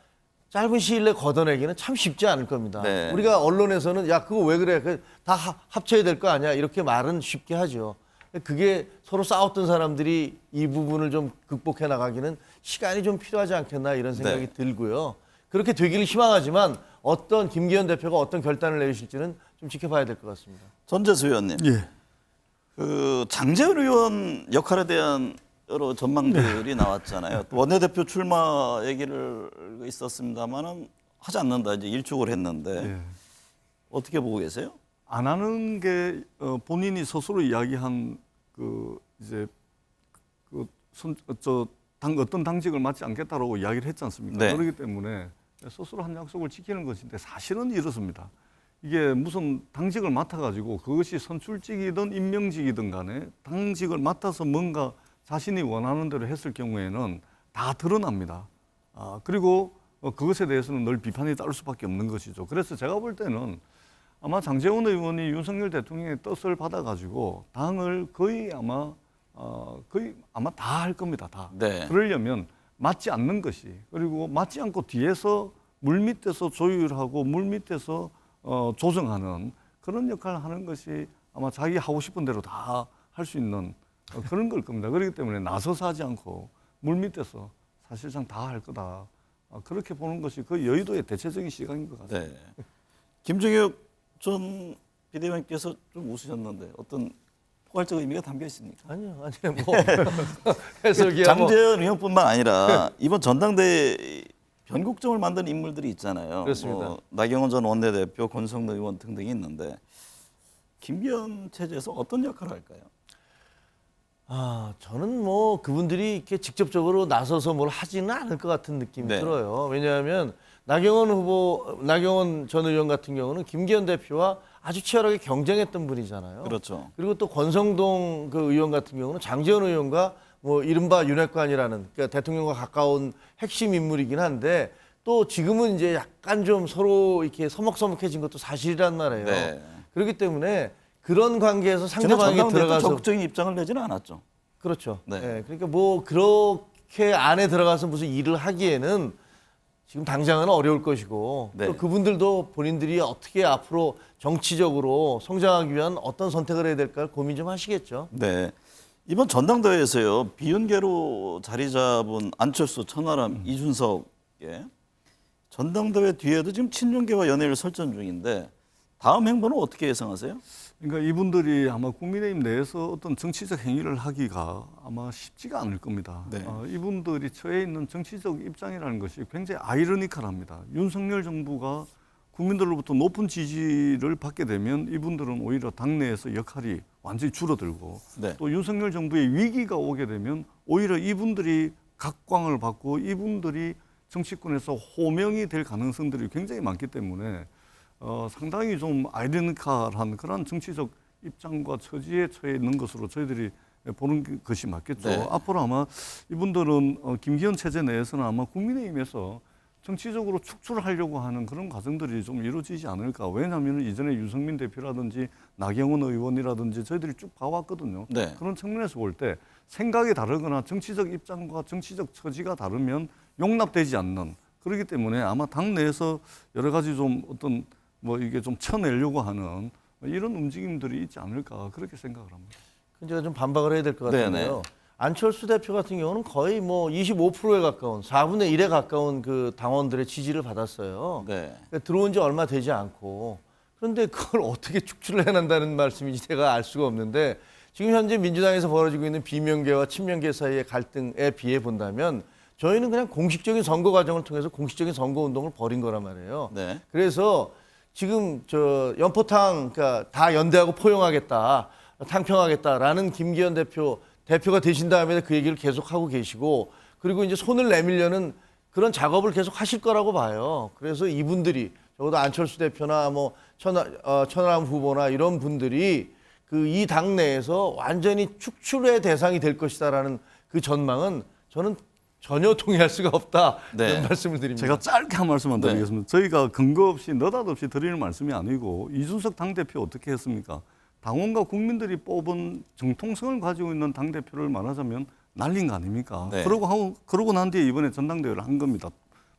짧은 시일 내에 걷어내기는 참 쉽지 않을 겁니다. 네. 우리가 언론에서는 야 그거 왜 그래? 다 합쳐야 될 거 아니야? 이렇게 말은 쉽게 하죠. 그게 서로 싸웠던 사람들이 이 부분을 좀 극복해 나가기는 시간이 좀 필요하지 않겠나 이런 생각이 네. 들고요. 그렇게 되기를 희망하지만 어떤 김기현 대표가 어떤 결단을 내리실지는 좀 지켜봐야 될 것 같습니다. 전재수 의원님, 예. 그 장제원 의원 역할에 대한 여러 전망들이 나왔잖아요. 또 원내대표 출마 얘기를 있었습니다만은 하지 않는다 이제 일축을 했는데 예. 어떻게 보고 계세요? 안 하는 게 본인이 스스로 이야기한 그 이제 어떤 당직을 맡지 않겠다라고 이야기를 했지 않습니까? 네. 그렇기 때문에 스스로 한 약속을 지키는 것인데 사실은 이렇습니다. 이게 무슨 당직을 맡아가지고 그것이 선출직이든 임명직이든 간에 당직을 맡아서 뭔가 자신이 원하는 대로 했을 경우에는 다 드러납니다. 그리고 그것에 대해서는 늘 비판이 따를 수밖에 없는 것이죠. 그래서 제가 볼 때는 아마 장제원 의원이 윤석열 대통령의 뜻을 받아가지고 당을 거의 아마 다 할 겁니다. 다. 네. 그러려면 맞지 않는 것이 그리고 맞지 않고 뒤에서 물밑에서 조율하고 물밑에서 조정하는 그런 역할을 하는 것이 아마 자기 하고 싶은 대로 다 할 수 있는 그런 걸 겁니다. 그렇기 때문에 나서서 하지 않고 물밑에서 사실상 다 할 거다. 그렇게 보는 것이 그 여의도의 대체적인 시각인 것 같습니다. 네. 김종혁 전 비대위원께서 좀 웃으셨는데 어떤 포괄적 의미가 담겨 있습니까? 아니요, 뭐 해석이야. 장제원 의원뿐만 아니라 이번 전당대회 변곡점을 만든 인물들이 있잖아요. 그렇습니다. 나경원 전 원내대표, 권성동 의원 등등이 있는데 김기현 체제에서 어떤 역할을 할까요? 저는 뭐 그분들이 이렇게 직접적으로 나서서 뭘 하지는 않을 것 같은 느낌이 네. 들어요. 왜냐하면 나경원 전 의원 같은 경우는 김기현 대표와 아주 치열하게 경쟁했던 분이잖아요. 그렇죠. 그리고 또 권성동 그 의원 같은 경우는 장제원 의원과 뭐 이른바 윤핵관이라는 그러니까 대통령과 가까운 핵심 인물이긴 한데 또 지금은 이제 약간 좀 서로 이렇게 서먹서먹해진 것도 사실이란 말이에요. 네. 그렇기 때문에 그런 관계에서 지난 상대방이 전당대회 때 들어가서 적극적인 입장을 내지는 않았죠. 그렇죠. 네. 네, 그러니까 뭐 그렇게 안에 들어가서 무슨 일을 하기에는 지금 당장은 어려울 것이고 네. 또 그분들도 본인들이 어떻게 앞으로 정치적으로 성장하기 위한 어떤 선택을 해야 될까 고민 좀 하시겠죠. 네. 이번 전당대회에서요 비윤계로 자리 잡은 안철수, 천하람, 이준석의 전당대회 뒤에도 지금 친윤계와 연회를 설전 중인데 다음 행보는 어떻게 예상하세요? 그러니까 이분들이 아마 국민의힘 내에서 어떤 정치적 행위를 하기가 아마 쉽지가 않을 겁니다. 네. 이분들이 처해 있는 정치적 입장이라는 것이 굉장히 아이러니컬합니다. 윤석열 정부가 국민들로부터 높은 지지를 받게 되면 이분들은 오히려 당내에서 역할이 완전히 줄어들고 네. 또 윤석열 정부의 위기가 오게 되면 오히려 이분들이 각광을 받고 이분들이 정치권에서 호명이 될 가능성들이 굉장히 많기 때문에 상당히 좀 아이러니컬한 그런 정치적 입장과 처지에 처해 있는 것으로 저희들이 보는 것이 맞겠죠. 네. 앞으로 아마 이분들은 김기현 체제 내에서는 아마 국민의힘에서 정치적으로 축출하려고 하는 그런 과정들이 좀 이루어지지 않을까. 왜냐하면 이전에 유승민 대표라든지 나경원 의원이라든지 저희들이 쭉 봐왔거든요. 네. 그런 측면에서 볼 때 생각이 다르거나 정치적 입장과 정치적 처지가 다르면 용납되지 않는, 그렇기 때문에 아마 당내에서 여러 가지 좀 어떤 뭐 이게 좀 쳐내려고 하는 이런 움직임들이 있지 않을까, 그렇게 생각을 합니다. 제가 좀 반박을 해야 될 것 같은데요. 네네. 안철수 대표 같은 경우는 거의 뭐 25%에 가까운 4분의 1에 가까운 그 당원들의 지지를 받았어요. 네. 그러니까 들어온 지 얼마 되지 않고, 그런데 그걸 어떻게 축출을 해낸다는 말씀인지 제가 알 수가 없는데, 지금 현재 민주당에서 벌어지고 있는 비명계와 친명계 사이의 갈등에 비해 본다면 저희는 그냥 공식적인 선거 과정을 통해서 공식적인 선거 운동을 벌인 거란 말이에요. 네. 그래서 지금 저 연포탕, 그러니까 다 연대하고 포용하겠다, 탕평하겠다라는 김기현 대표가 되신 다음에 그 얘기를 계속 하고 계시고, 그리고 이제 손을 내밀려는 그런 작업을 계속 하실 거라고 봐요. 그래서 이분들이 적어도 안철수 대표나 뭐 천하람 후보나 이런 분들이 그 이 당내에서 완전히 축출의 대상이 될 것이다라는 그 전망은 저는 전혀 동의할 수가 없다. 네. 이런 말씀을 드립니다. 제가 짧게 한 말씀만 네. 드리겠습니다. 저희가 근거 없이 느닷없이 드리는 말씀이 아니고, 이준석 당대표 어떻게 했습니까? 당원과 국민들이 뽑은 정통성을 가지고 있는 당대표를 말하자면 날린 거 아닙니까? 네. 그러고 난 뒤에 이번에 전당대회를 한 겁니다.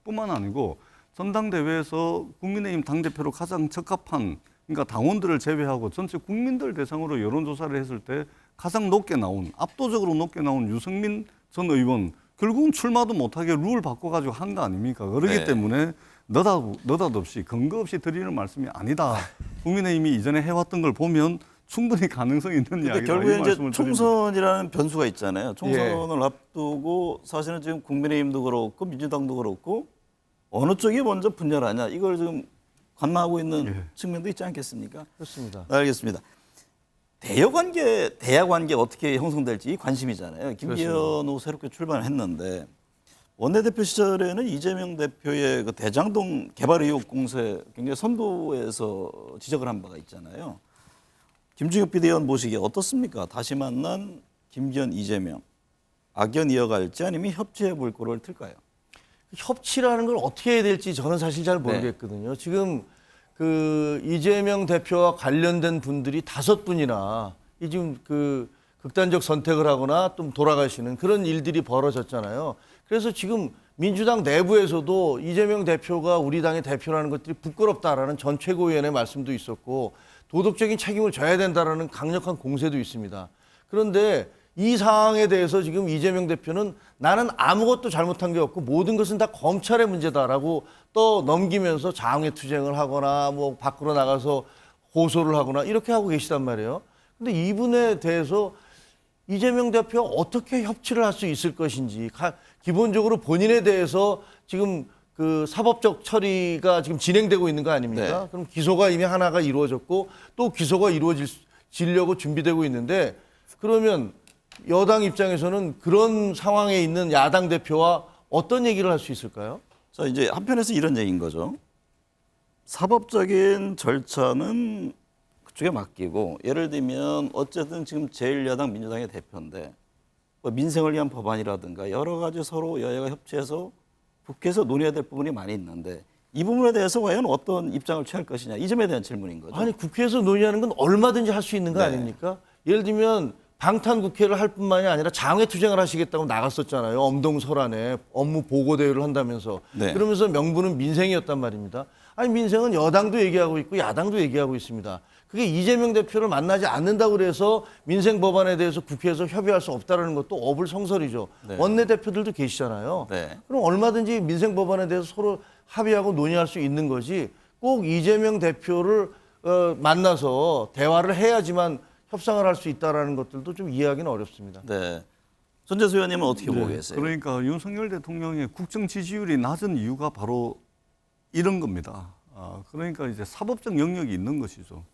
뿐만 아니고 전당대회에서 국민의힘 당대표로 가장 적합한, 그러니까 당원들을 제외하고 전체 국민들 대상으로 여론조사를 했을 때 가장 높게 나온, 압도적으로 높게 나온 유승민 전 의원, 결국은 출마도 못하게 룰 바꿔가지고 한 거 아닙니까? 그렇기 네. 때문에 느닷없이 근거 없이 드리는 말씀이 아니다. 국민의힘이 이전에 해왔던 걸 보면 충분히 가능성이 있는 근데 이야기다. 결국에 이 이제 말씀을 드립니다. 총선이라는 변수가 있잖아요. 총선을 앞두고 사실은 지금 국민의힘도 그렇고 민주당도 그렇고 어느 쪽이 먼저 분열하냐, 이걸 지금 관망하고 있는 측면도 있지 않겠습니까? 그렇습니다. 알겠습니다. 대야 관계 어떻게 형성될지 관심이잖아요. 김기현 후보 새롭게 출마를 했는데, 원내대표 시절에는 이재명 대표의 그 대장동 개발 의혹 공세 굉장히 선두에서 지적을 한 바가 있잖아요. 김중엽 비대위원 보시기에 어떻습니까? 다시 만난 김기현, 이재명, 악연 이어갈지 아니면 협치해 볼 거를 틀까요? 협치라는 걸 어떻게 해야 될지 저는 사실 잘 모르겠거든요. 지금 그 이재명 대표와 관련된 분들이 5분이나 이 지금 그 극단적 선택을 하거나 또 돌아가시는 그런 일들이 벌어졌잖아요. 그래서 지금 민주당 내부에서도 이재명 대표가 우리 당의 대표라는 것들이 부끄럽다라는 전 최고위원의 말씀도 있었고, 도덕적인 책임을 져야 된다라는 강력한 공세도 있습니다. 그런데 이 상황에 대해서 지금 이재명 대표는 나는 아무것도 잘못한 게 없고 모든 것은 다 검찰의 문제다라고 또 넘기면서 장외 투쟁을 하거나 뭐 밖으로 나가서 호소를 하거나 이렇게 하고 계시단 말이에요. 근데 이분에 대해서 이재명 대표가 어떻게 협치를 할 수 있을 것인지, 기본적으로 본인에 대해서 지금 그 사법적 처리가 지금 진행되고 있는 거 아닙니까? 네. 그럼 기소가 이미 하나가 이루어졌고 또 기소가 이루어지려고 준비되고 있는데, 그러면 여당 입장에서는 그런 상황에 있는 야당 대표와 어떤 얘기를 할 수 있을까요? 자, 이제 한편에서 이런 얘기인 거죠. 사법적인 절차는 그쪽에 맡기고, 예를 들면 어쨌든 지금 제1야당 민주당의 대표인데 뭐 민생을 위한 법안이라든가 여러 가지 서로 여야가 협치해서 국회에서 논의해야 될 부분이 많이 있는데, 이 부분에 대해서 과연 어떤 입장을 취할 것이냐, 이 점에 대한 질문인 거죠. 아니, 국회에서 논의하는 건 얼마든지 할 수 있는 거 네. 아닙니까? 예를 들면 방탄국회를 할 뿐만이 아니라 장외투쟁을 하시겠다고 나갔었잖아요. 엄동설안에 업무 보고 대회를 한다면서. 네. 그러면서 명분은 민생이었단 말입니다. 아니, 민생은 여당도 얘기하고 있고 야당도 얘기하고 있습니다. 그게 이재명 대표를 만나지 않는다고 그래서 민생 법안에 대해서 국회에서 협의할 수 없다는 것도 어불성설이죠. 네. 원내대표들도 계시잖아요. 네. 그럼 얼마든지 민생 법안에 대해서 서로 합의하고 논의할 수 있는 거지, 꼭 이재명 대표를 만나서 대화를 해야지만 협상을 할 수 있다라는 것들도 좀 이해하기는 어렵습니다. 네. 전재수 의원님은 어떻게 보고 계세요? 그러니까 윤석열 대통령의 국정 지지율이 낮은 이유가 바로 이런 겁니다. 그러니까 이제 사법적 영역이 있는 것이죠.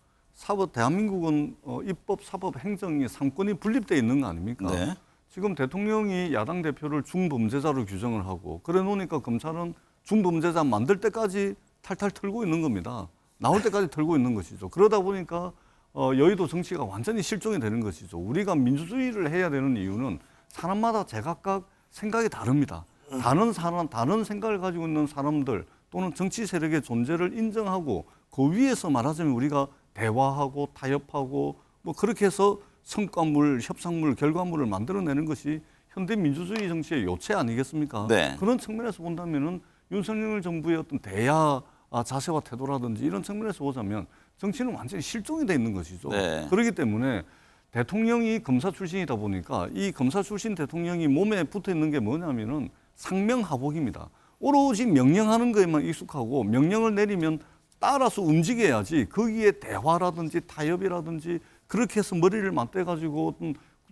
대한민국은 입법, 사법, 행정이 상권이 분립되어 있는 거 아닙니까? 네. 지금 대통령이 야당 대표를 중범죄자로 규정을 하고, 그래 놓으니까 검찰은 중범죄자 만들 때까지 탈탈 털고 있는 겁니다. 나올 때까지 털고 있는 것이죠. 그러다 보니까 여의도 정치가 완전히 실종이 되는 것이죠. 우리가 민주주의를 해야 되는 이유는 사람마다 제각각 생각이 다릅니다. 다른 생각을 가지고 있는 사람들 또는 정치 세력의 존재를 인정하고 그 위에서 말하자면 우리가 대화하고 타협하고 뭐 그렇게 해서 성과물, 협상물, 결과물을 만들어내는 것이 현대 민주주의 정치의 요체 아니겠습니까? 네. 그런 측면에서 본다면은 윤석열 정부의 어떤 대야 자세와 태도라든지 이런 측면에서 보자면 정치는 완전히 실종이 돼 있는 것이죠. 네. 그렇기 때문에 대통령이 검사 출신이다 보니까 이 검사 출신 대통령이 몸에 붙어 있는 게 뭐냐면은 상명하복입니다. 오로지 명령하는 것에만 익숙하고 명령을 내리면 따라서 움직여야지 거기에 대화라든지 타협이라든지 그렇게 해서 머리를 맞대가지고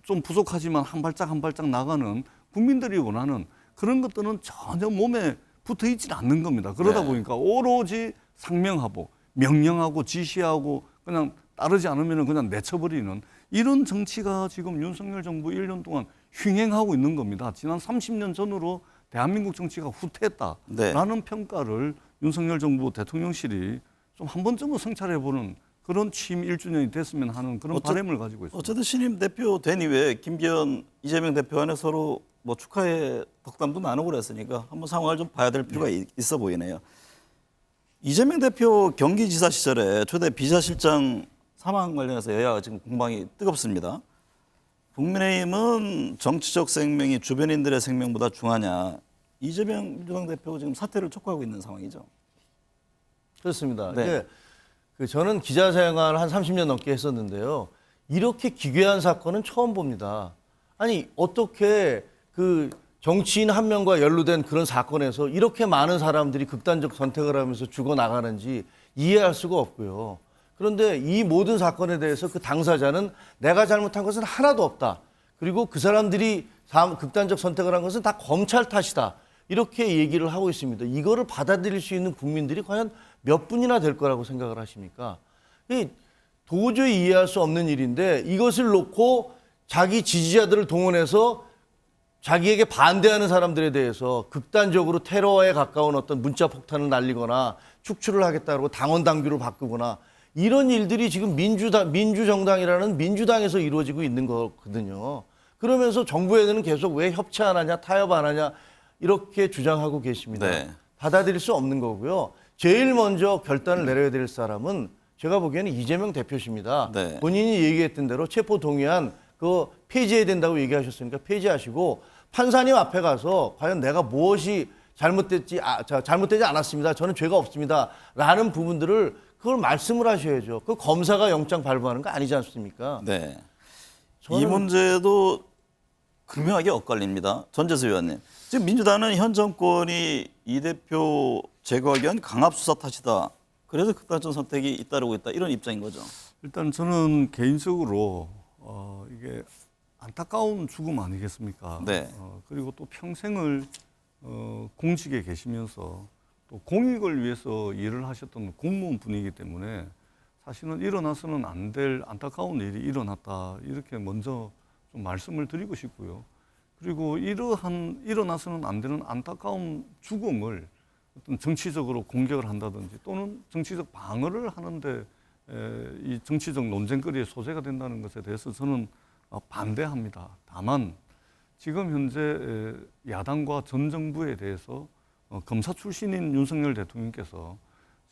좀 부족하지만 한 발짝 나가는 국민들이 원하는 그런 것들은 전혀 몸에 붙어 있지 않는 겁니다. 그러다 네. 보니까 오로지 상명하복, 명령하고 지시하고 그냥 따르지 않으면 그냥 내쳐버리는 이런 정치가 지금 윤석열 정부 1년 동안 횡행하고 있는 겁니다. 지난 30년 전으로 대한민국 정치가 후퇴했다라는 네. 평가를 윤석열 정부 대통령실이 좀 한 번쯤은 성찰해보는 그런 취임 1주년이 됐으면 하는 그런 바람을 가지고 있습니다. 어쨌든 신임 대표 된 이후에 김기현, 이재명 대표 간에 서로 뭐 축하의 덕담도 나누고 그랬으니까 한번 상황을 좀 봐야 될 필요가 있어 보이네요. 이재명 대표 경기지사 시절에 초대 비서실장 사망 관련해서 여야가 지금 공방이 뜨겁습니다. 국민의힘은 정치적 생명이 주변인들의 생명보다 중하냐. 이재명 민주당 대표가 지금 사퇴를 촉구하고 있는 상황이죠. 그렇습니다. 네. 이게 저는 기자 생활을 한 30년 넘게 했었는데요. 이렇게 기괴한 사건은 처음 봅니다. 아니 어떻게 그 정치인 한 명과 연루된 그런 사건에서 이렇게 많은 사람들이 극단적 선택을 하면서 죽어나가는지 이해할 수가 없고요. 그런데 이 모든 사건에 대해서 그 당사자는 내가 잘못한 것은 하나도 없다. 그리고 그 사람들이 극단적 선택을 한 것은 다 검찰 탓이다. 이렇게 얘기를 하고 있습니다. 이거를 받아들일 수 있는 국민들이 과연 몇 분이나 될 거라고 생각을 하십니까? 도저히 이해할 수 없는 일인데 이것을 놓고 자기 지지자들을 동원해서 자기에게 반대하는 사람들에 대해서 극단적으로 테러에 가까운 어떤 문자 폭탄을 날리거나 축출을 하겠다고 당원 당규를 바꾸거나 이런 일들이 지금 민주정당이라는 민주당에서 이루어지고 있는 거거든요. 그러면서 정부에는 계속 왜 협치 안 하냐, 타협 안 하냐 이렇게 주장하고 계십니다. 네. 받아들일 수 없는 거고요. 제일 먼저 결단을 내려야 될 사람은 제가 보기에는 이재명 대표십니다. 네. 본인이 얘기했던 대로 체포 동의안 그거 폐지해야 된다고 얘기하셨으니까 폐지하시고 판사님 앞에 가서 과연 내가 무엇이 잘못되지 않았습니다. 저는 죄가 없습니다. 라는 부분들을 그걸 말씀을 하셔야죠. 그 검사가 영장 발부하는 거 아니지 않습니까? 네. 이 문제도 극명하게 엇갈립니다. 전재수 의원님. 지금 민주당은 현 정권이 이 대표 제거하기 위한 강압수사 탓이다. 그래서 극단적 선택이 잇따르고 있다. 이런 입장인 거죠. 일단 저는 개인적으로 이게 안타까운 죽음 아니겠습니까? 네. 그리고 또 평생을 공직에 계시면서 또 공익을 위해서 일을 하셨던 공무원 분이기 때문에 사실은 일어나서는 안 될 안타까운 일이 일어났다. 이렇게 먼저 좀 말씀을 드리고 싶고요. 그리고 이러한 일어나서는 안 되는 안타까운 죽음을 어떤 정치적으로 공격을 한다든지 또는 정치적 방어를 하는데 이 정치적 논쟁거리의 소재가 된다는 것에 대해서 저는 반대합니다. 다만 지금 현재 야당과 전 정부에 대해서 검사 출신인 윤석열 대통령께서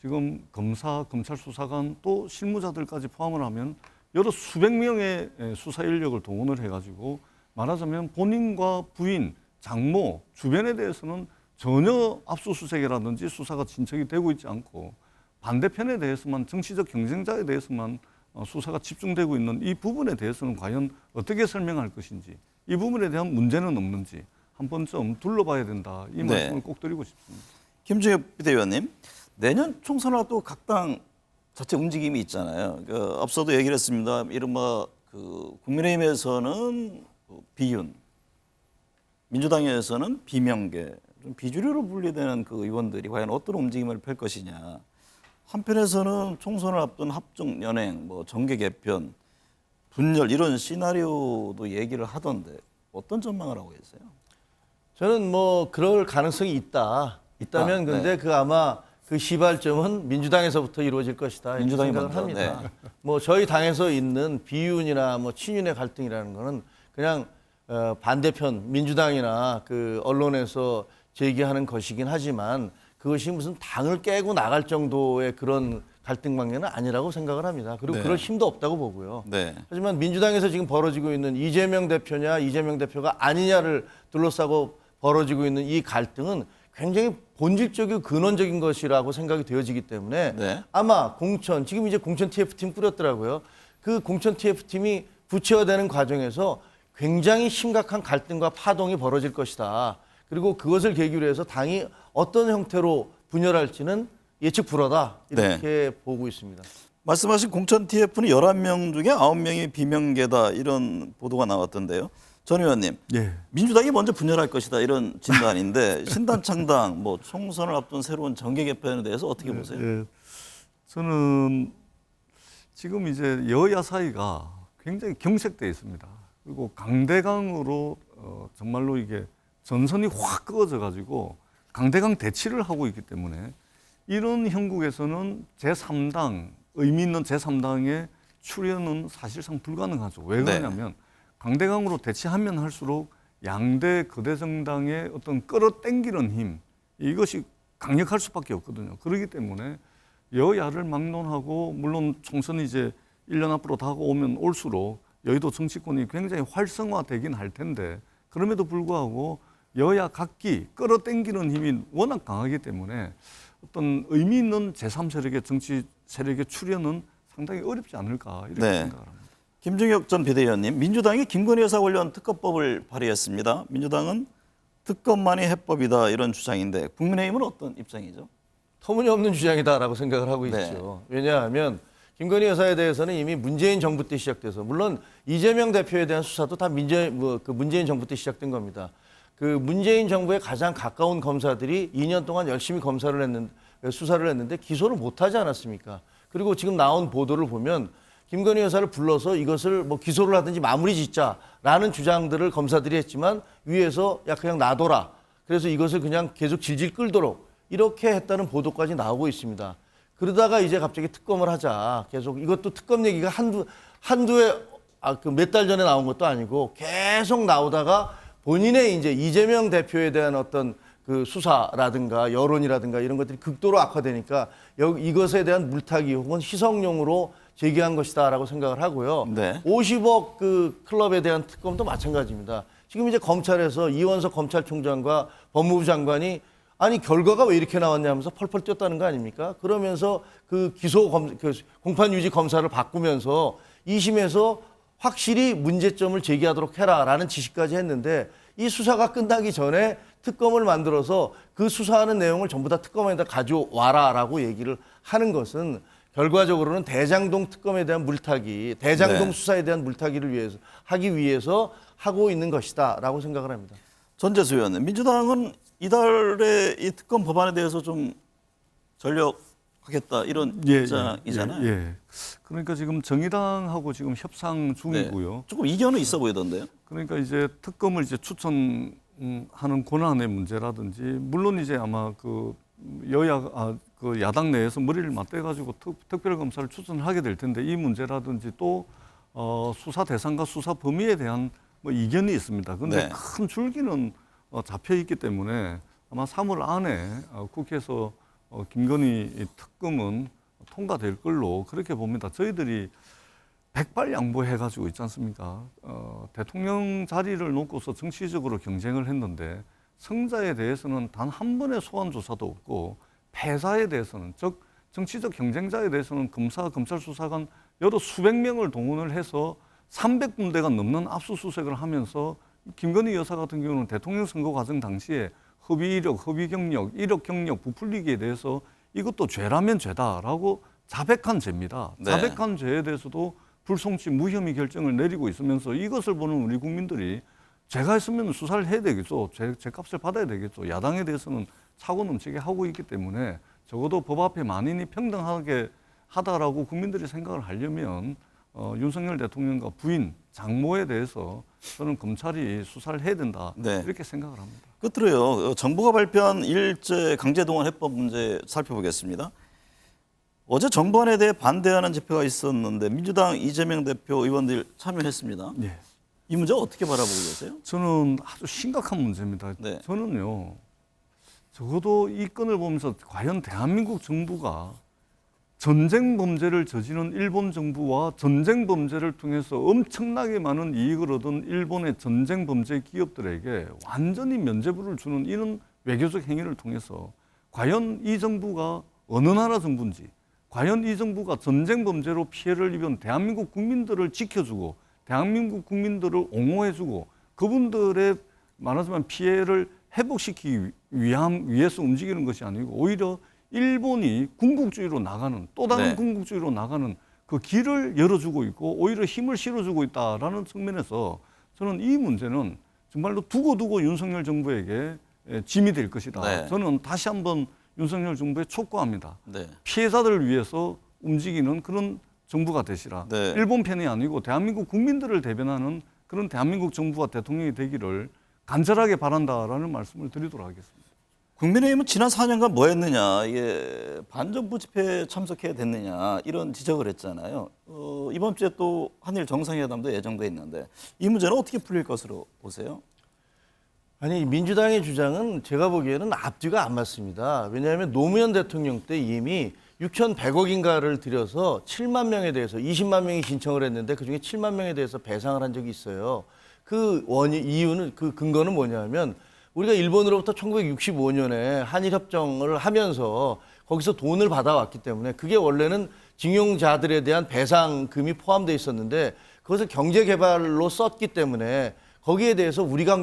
지금 검사, 검찰 수사관 또 실무자들까지 포함을 하면 여러 수백 명의 수사 인력을 동원을 해가지고 말하자면 본인과 부인, 장모, 주변에 대해서는 전혀 압수수색이라든지 수사가 진척이 되고 있지 않고 반대편에 대해서만 정치적 경쟁자에 대해서만 수사가 집중되고 있는 이 부분에 대해서는 과연 어떻게 설명할 것인지 이 부분에 대한 문제는 없는지 한 번쯤 둘러봐야 된다. 이 말씀을 꼭 드리고 싶습니다. 김종혁 비대위원님, 내년 총선과 또 각 당 자체 움직임이 있잖아요. 앞서도 얘기를 했습니다. 이른바 국민의힘에서는 비윤, 민주당에서는 비명계, 좀 비주류로 분리되는 그 의원들이 과연 어떤 움직임을 펼 것이냐. 한편에서는 총선을 앞둔 합종 연행, 정계 개편, 분열 이런 시나리오도 얘기를 하던데 어떤 전망을 하고 계세요? 저는 그럴 가능성이 있다면 근데 그 아마 그 시발점은 민주당에서부터 이루어질 것이다. 민주당이 생각을 먼저, 합니다. 저희 당에서 있는 비윤이나 친윤의 갈등이라는 거는 그냥 반대편 민주당이나 그 언론에서 제기하는 것이긴 하지만 그것이 무슨 당을 깨고 나갈 정도의 그런 갈등 관계는 아니라고 생각을 합니다. 그리고 네. 그럴 힘도 없다고 보고요. 네. 하지만 민주당에서 지금 벌어지고 있는 이재명 대표냐 이재명 대표가 아니냐를 둘러싸고 벌어지고 있는 이 갈등은 굉장히 본질적이고 근원적인 것이라고 생각이 되어지기 때문에 네. 아마 공천, 지금 이제 공천 TF팀 꾸렸더라고요. 그 공천 TF팀이 구체화되는 과정에서 굉장히 심각한 갈등과 파동이 벌어질 것이다. 그리고 그것을 계기로 해서 당이 어떤 형태로 분열할지는 예측 불허다. 이렇게 보고 있습니다. 말씀하신 공천 TF는 11명 중에 9명이 비명계다 이런 보도가 나왔던데요. 전 의원님, 예. 민주당이 먼저 분열할 것이다 이런 진단인데 신당 창당, 뭐 총선을 앞둔 새로운 정계 개편에 대해서 어떻게 보세요? 예. 저는 지금 이제 여야 사이가 굉장히 경색돼 있습니다. 그리고 강대강으로 정말로 이게 전선이 확 그어져 가지고 강대강 대치를 하고 있기 때문에 이런 형국에서는 제3당, 의미 있는 제3당의 출연은 사실상 불가능하죠. 왜 그러냐면 강대강으로 대치하면 할수록 양대 거대 정당의 어떤 끌어당기는 힘, 이것이 강력할 수밖에 없거든요. 그렇기 때문에 여야를 막론하고 물론 총선이 이제 1년 앞으로 다가오면 올수록 여의도 정치권이 굉장히 활성화되긴 할 텐데 그럼에도 불구하고 여야 각기 끌어당기는 힘이 워낙 강하기 때문에 어떤 의미 있는 제3세력의 정치 세력의 출현은 상당히 어렵지 않을까 이렇게 네. 생각을 합니다. 김종혁 전 비대위원님, 민주당이 김건희 여사 관련 특검법을 발의했습니다. 민주당은 특검만이 해법이다 이런 주장인데 국민의힘은 어떤 입장이죠? 터무니없는 주장이다라고 생각을 하고 네. 있죠. 왜냐하면 김건희 여사에 대해서는 이미 문재인 정부 때 시작돼서 물론 이재명 대표에 대한 수사도 다 문재인 정부 때 시작된 겁니다. 그 문재인 정부에 가장 가까운 검사들이 2년 동안 열심히 수사를 했는데 기소를 못하지 않았습니까? 그리고 지금 나온 보도를 보면 김건희 여사를 불러서 이것을 뭐 기소를 하든지 마무리 짓자라는 주장들을 검사들이 했지만 위에서 야 그냥 놔둬라. 그래서 이것을 그냥 계속 질질 끌도록 이렇게 했다는 보도까지 나오고 있습니다. 그러다가 이제 갑자기 특검을 하자. 계속 이것도 특검 얘기가 몇 달 전에 나온 것도 아니고 계속 나오다가 본인의 이제 이재명 대표에 대한 어떤 그 수사라든가 여론이라든가 이런 것들이 극도로 악화되니까 이것에 대한 물타기 혹은 희석용으로 제기한 것이다라고 생각을 하고요. 네. 50억 그 클럽에 대한 특검도 마찬가지입니다. 지금 이제 검찰에서 이원석 검찰총장과 법무부 장관이 아니 결과가 왜 이렇게 나왔냐면서 펄펄 뛰었다는 거 아닙니까? 그러면서 그 공판 유지 검사를 바꾸면서 2심에서 확실히 문제점을 제기하도록 해라라는 지시까지 했는데 이 수사가 끝나기 전에 특검을 만들어서 그 수사하는 내용을 전부 다 특검에다 가져와라라고 얘기를 하는 것은 결과적으로는 대장동 특검에 대한 물타기, 대장동 네. 수사에 대한 물타기를 하기 위해서 하고 있는 것이다라고 생각을 합니다. 전재수 의원님, 민주당은 이달에 이 특검 법안에 대해서 좀 전력하겠다 이런 입장이잖아요. 예. 그러니까 지금 정의당하고 지금 협상 중이고요. 조금 이견은 있어 보이던데요. 그러니까 이제 특검을 이제 추천하는 권한의 문제라든지 물론 이제 아마 그 그 야당 내에서 머리를 맞대 가지고 특별검사를 추천하게 될 텐데 이 문제라든지 또 수사 대상과 수사 범위에 대한 뭐 이견이 있습니다. 그런데 네. 큰 줄기는 잡혀 있기 때문에 아마 3월 안에 국회에서 김건희 특검은 통과될 걸로 그렇게 봅니다. 저희들이 백발양보해 가지고 있지 않습니까? 대통령 자리를 놓고서 정치적으로 경쟁을 했는데 승자에 대해서는 단 한 번의 소환 조사도 없고 패자에 대해서는 즉 정치적 경쟁자에 대해서는 검사, 검찰 수사관 여러 수백 명을 동원을 해서 300군데가 넘는 압수수색을 하면서 김건희 여사 같은 경우는 대통령 선거 과정 당시에 허위 이력, 허위 경력, 이력 경력 부풀리기에 대해서 이것도 죄라면 죄다라고 자백한 죄입니다. 네. 자백한 죄에 대해서도 불송치 무혐의 결정을 내리고 있으면서 이것을 보는 우리 국민들이 제가 했으면 수사를 해야 되겠죠. 제 값을 받아야 되겠죠. 야당에 대해서는 차고 넘치게 하고 있기 때문에 적어도 법 앞에 만인이 평등하게 하다라고 국민들이 생각을 하려면 윤석열 대통령과 부인 장모에 대해서 저는 검찰이 수사를 해야 된다. 네. 이렇게 생각을 합니다. 끝으로요. 정부가 발표한 일제 강제동원 해법 문제 살펴보겠습니다. 어제 정부안에 대해 반대하는 집회가 있었는데 민주당 이재명 대표 의원들 참여했습니다. 예. 이 문제 어떻게 바라보고 계세요? 저는 아주 심각한 문제입니다. 네. 저는요, 적어도 이 건을 보면서 과연 대한민국 정부가 전쟁 범죄를 저지른 일본 정부와 전쟁 범죄를 통해서 엄청나게 많은 이익을 얻은 일본의 전쟁 범죄 기업들에게 완전히 면죄부를 주는 이런 외교적 행위를 통해서 과연 이 정부가 어느 나라 정부인지, 과연 이 정부가 전쟁 범죄로 피해를 입은 대한민국 국민들을 지켜주고 대한민국 국민들을 옹호해주고 그분들의 말하자면 피해를 회복시키기 위해서 움직이는 것이 아니고 오히려 일본이 군국주의로 나가는 또 다른 네. 군국주의로 나가는 그 길을 열어주고 있고 오히려 힘을 실어주고 있다라는 측면에서 저는 이 문제는 정말로 두고 윤석열 정부에게 짐이 될 것이다. 네. 저는 다시 한번 윤석열 정부에 촉구합니다. 네. 피해자들을 위해서 움직이는 그런 정부가 되시라. 네. 일본 편이 아니고 대한민국 국민들을 대변하는 그런 대한민국 정부와 대통령이 되기를 간절하게 바란다라는 말씀을 드리도록 하겠습니다. 국민의힘은 지난 4년간 뭐 했느냐, 이게 반정부 집회에 참석해야 됐느냐 이런 지적을 했잖아요. 이번 주에 또 한일 정상회담도 예정돼 있는데 이 문제는 어떻게 풀릴 것으로 보세요? 아니 민주당의 주장은 제가 보기에는 앞뒤가 안 맞습니다. 왜냐하면 노무현 대통령 때 이미 6,100억인가를 들여서 7만 명에 대해서 20만 명이 신청을 했는데 그중에 7만 명에 대해서 배상을 한 적이 있어요. 그 이유는 그 근거는 뭐냐면 우리가 일본으로부터 1965년에 한일협정을 하면서 거기서 돈을 받아왔기 때문에 그게 원래는 징용자들에 대한 배상금이 포함되어 있었는데 그것을 경제개발로 썼기 때문에 거기에 대해서 우리가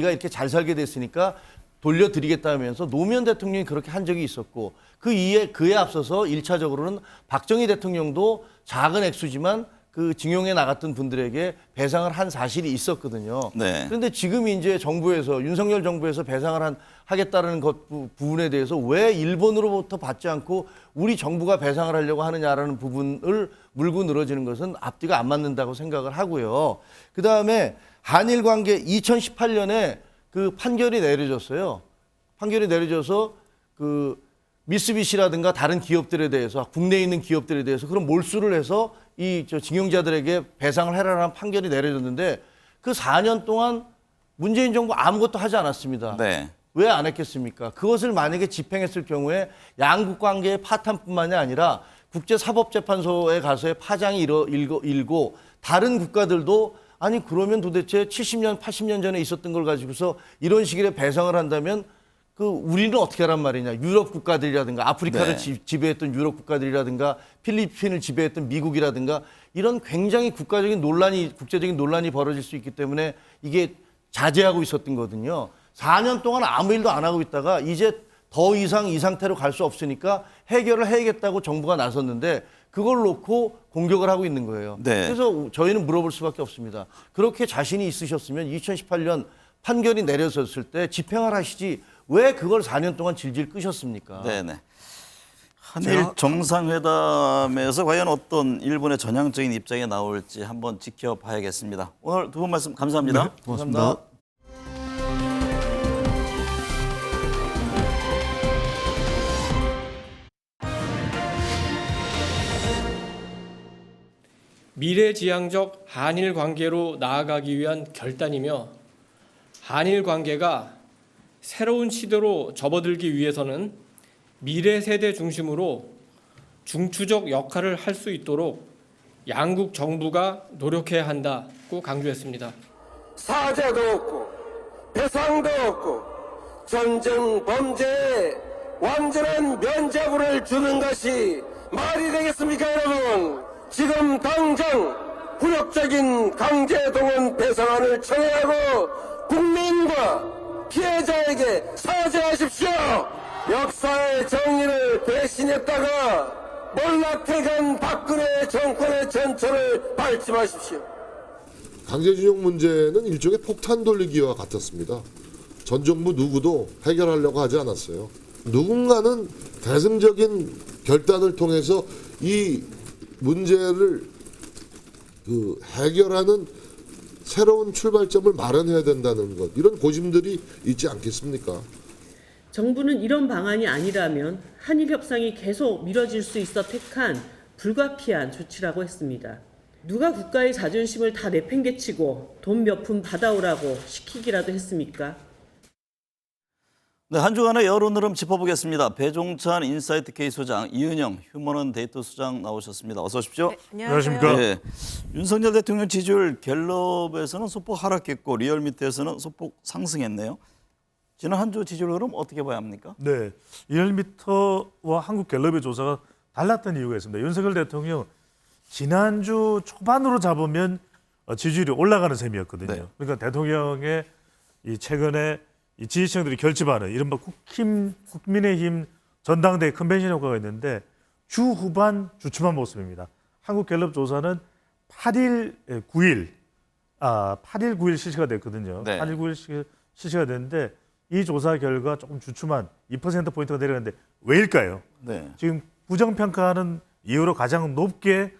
이렇게 잘 살게 됐으니까 돌려드리겠다면서 노무현 대통령이 그렇게 한 적이 있었고 그에 앞서서 1차적으로는 박정희 대통령도 작은 액수지만 그 징용에 나갔던 분들에게 배상을 한 사실이 있었거든요. 네. 그런데 지금 이제 정부에서 윤석열 정부에서 배상을 하겠다는 부분에 대해서 왜 일본으로부터 받지 않고 우리 정부가 배상을 하려고 하느냐라는 부분을 물고 늘어지는 것은 앞뒤가 안 맞는다고 생각을 하고요. 그 다음에 한일 관계 2018년에 그 판결이 내려졌어요. 판결이 내려져서 그 미쓰비시라든가 다른 기업들에 대해서 국내에 있는 기업들에 대해서 그런 몰수를 해서 이 징용자들에게 배상을 해라라는 판결이 내려졌는데 그 4년 동안 문재인 정부 아무것도 하지 않았습니다. 네. 왜 안 했겠습니까? 그것을 만약에 집행했을 경우에 양국 관계의 파탄뿐만이 아니라 국제사법재판소에 가서의 파장이 일고 다른 국가들도 아니 그러면 도대체 70년, 80년 전에 있었던 걸 가지고서 이런 식의 배상을 한다면 그 우리는 어떻게 하란 말이냐. 유럽 국가들이라든가 아프리카를 네. 지배했던 유럽 국가들이라든가 필리핀을 지배했던 미국이라든가 이런 굉장히 국제적인 논란이 벌어질 수 있기 때문에 이게 자제하고 있었던 거거든요. 4년 동안 아무 일도 안 하고 있다가 이제 더 이상 이 상태로 갈 수 없으니까 해결을 해야겠다고 정부가 나섰는데 그걸 놓고 공격을 하고 있는 거예요. 네. 그래서 저희는 물어볼 수밖에 없습니다. 그렇게 자신이 있으셨으면 2018년 판결이 내려졌을 때 집행을 하시지 왜 그걸 4년 동안 질질 끄셨습니까? 네네. 한일 정상회담에서 과연 어떤 일본의 전향적인 입장이 나올지 한번 지켜봐야겠습니다. 오늘 두 분 말씀 감사합니다. 네, 고맙습니다. 미래지향적 한일 관계로 나아가기 위한 결단이며 한일 관계가 새로운 시대로 접어들기 위해서는 미래 세대 중심으로 중추적 역할을 할 수 있도록 양국 정부가 노력해야 한다고 강조했습니다. 사죄도 없고 배상도 없고 전쟁 범죄에 완전한 면죄부를 주는 것이 말이 되겠습니까, 여러분? 지금 당장 굴욕적인 강제동원 배상안을 청해하고 국민과 피해자에게 사죄하십시오. 역사의 정의를 배신했다가 몰락해간 박근혜 정권의 전철을 밟지 마십시오. 강제징용 문제는 일종의 폭탄 돌리기와 같았습니다. 전 정부 누구도 해결하려고 하지 않았어요. 누군가는 대승적인 결단을 통해서 이 문제를 해결하는 새로운 출발점을 마련해야 된다는 것, 이런 고심들이 있지 않겠습니까? 정부는 이런 방안이 아니라면 한일 협상이 계속 미뤄질 수 있어 택한 불가피한 조치라고 했습니다. 누가 국가의 자존심을 다 내팽개치고 돈 몇 푼 받아오라고 시키기라도 했습니까? 네, 한 주간의 여론 흐름 짚어보겠습니다. 배종찬 인사이트 K 소장, 이은영 휴먼 데이터 소장 나오셨습니다. 어서 오십시오. 네, 안녕하십니까. 네, 윤석열 대통령 지지율 갤럽에서는 소폭 하락했고 리얼미터에서는 소폭 상승했네요. 지난 한 주 지지율 흐름 어떻게 봐야 합니까? 네, 리얼미터와 한국갤럽의 조사가 달랐던 이유가 있습니다. 윤석열 대통령 지난주 초반으로 잡으면 지지율이 올라가는 셈이었거든요. 네. 그러니까 대통령의 이 최근에 이 지지층들이 결집하는 이른바 국민의힘 전당대회 컨벤션 효과가 있는데 주 후반 주춤한 모습입니다. 한국갤럽 조사는 8일 9일 실시가 됐거든요. 네. 8일 9일 실시가 됐는데 이 조사 결과 조금 주춤한 2%포인트가 내려갔는데 왜일까요? 네. 지금 부정평가하는 이유로 가장 높게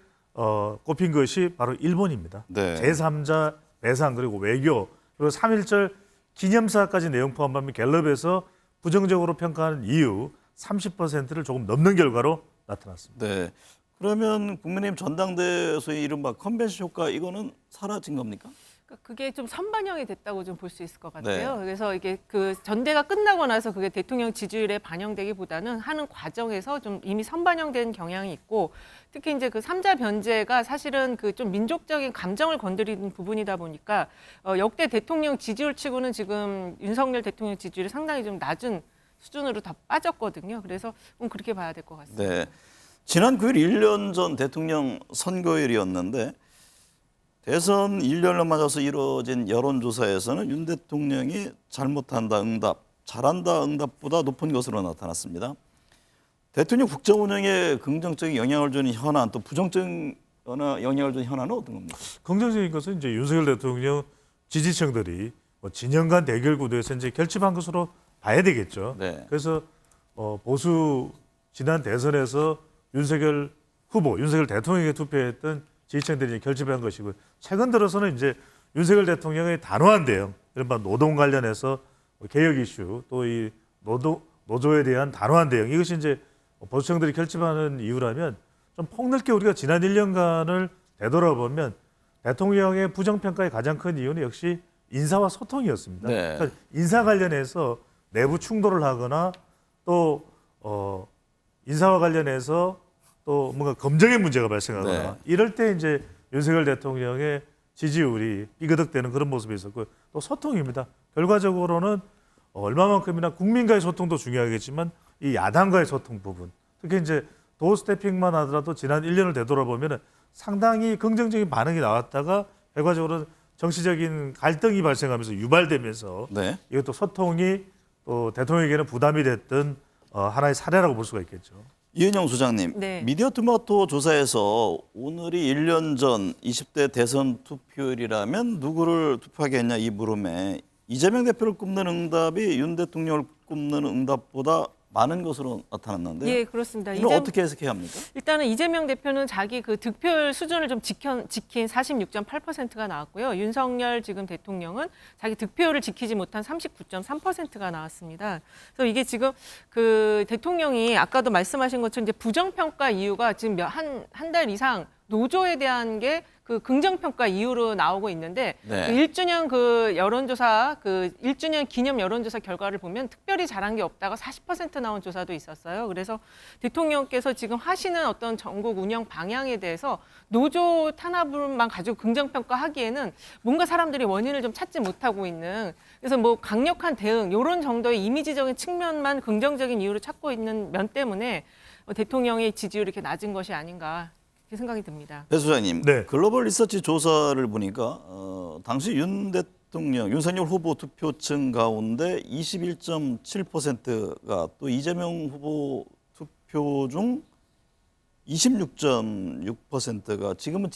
꼽힌 것이 바로 일본입니다. 네. 제3자 배상 그리고 외교 그리고 3.1절 기념사까지 내용 포함하면 갤럽에서 부정적으로 평가하는 이유 30%를 조금 넘는 결과로 나타났습니다. 네. 그러면 국민의힘 전당대회 소위 이른바 컨벤션 효과 이거는 사라진 겁니까? 그게 좀 선반영이 됐다고 좀 볼 수 있을 것 같아요. 네. 그래서 이게 그 전대가 끝나고 나서 그게 대통령 지지율에 반영되기보다는 하는 과정에서 좀 이미 선반영된 경향이 있고 특히 이제 그 3자 변제가 사실은 그 좀 민족적인 감정을 건드리는 부분이다 보니까 역대 대통령 지지율 치고는 지금 윤석열 대통령 지지율이 상당히 좀 낮은 수준으로 다 빠졌거든요. 그래서 그렇게 봐야 될 것 같습니다. 네. 지난 9일 1년 전 대통령 선거일이었는데 대선 1년을 맞아서 이루어진 여론조사에서는 윤 대통령이 잘못한다 응답, 잘한다 응답보다 높은 것으로 나타났습니다. 대통령 국정 운영에 긍정적인 영향을 주는 현안 또 부정적인 영향을 주는 현안은 어떤 겁니까? 긍정적인 것은 이제 윤석열 대통령 지지층들이 진영 간 대결 구도에서 이제 결집한 것으로 봐야 되겠죠. 네. 그래서 보수 지난 대선에서 윤석열 후보, 윤석열 대통령에게 투표했던 지지층들이 결집한 것이고 최근 들어서는 이제 윤석열 대통령의 단호한 대응, 이른바 노동 관련해서 개혁 이슈 또 이 노조에 대한 단호한 대응 이것이 이제 보수층들이 결집하는 이유라면 좀 폭넓게 우리가 지난 1년간을 되돌아보면 대통령의 부정평가의 가장 큰 이유는 역시 인사와 소통이었습니다. 네. 그러니까 인사 관련해서 내부 충돌을 하거나 또 인사와 관련해서 또 뭔가 검증의 문제가 발생하거나 네. 이럴 때 이제 윤석열 대통령의 지지율이 삐그덕대는 그런 모습이 있었고 또 소통입니다. 결과적으로는 얼마만큼이나 국민과의 소통도 중요하겠지만 이 야당과의 소통 부분 특히 이제 도어 스태핑만 하더라도 지난 1년을 되돌아보면 상당히 긍정적인 반응이 나왔다가 결과적으로 정치적인 갈등이 발생하면서 유발되면서 네. 이것도 소통이 또 대통령에게는 부담이 됐던 하나의 사례라고 볼 수가 있겠죠. 이은영 소장님, 네. 미디어 토마토 조사에서 오늘이 1년 전 20대 대선 투표일이라면 누구를 투표하겠냐 이 물음에 이재명 대표를 꼽는 응답이 윤 대통령을 꼽는 응답보다 많은 것으로 나타났는데 예, 그렇습니다. 이건 어떻게 해석해야 합니까? 일단은 이재명 대표는 자기 그 득표율 수준을 좀 지킨 46.8%가 나왔고요. 윤석열 지금 대통령은 자기 득표율을 지키지 못한 39.3%가 나왔습니다. 그래서 이게 지금 그 대통령이 아까도 말씀하신 것처럼 이제 부정평가 이유가 지금 한 달 이상 노조에 대한 게 그 긍정평가 이유로 나오고 있는데 네. 그 1주년 그 여론조사 그 1주년 기념 여론조사 결과를 보면 특별히 잘한 게 없다가 40% 나온 조사도 있었어요. 그래서 대통령께서 지금 하시는 어떤 전국 운영 방향에 대해서 노조 탄압만 가지고 긍정평가하기에는 뭔가 사람들이 원인을 좀 찾지 못하고 있는 그래서 뭐 강력한 대응 이런 정도의 이미지적인 측면만 긍정적인 이유로 찾고 있는 면 때문에 대통령의 지지율이 이렇게 낮은 것이 아닌가 이렇게 생각이 듭니다. 배 소장님, 네. 글로벌 리서치 조사를 보니까 당시 윤 대통령, 윤석열 후보 투표층 가운데 21.7%가 또 이재명 후보 투표 중 26.6%가 지금은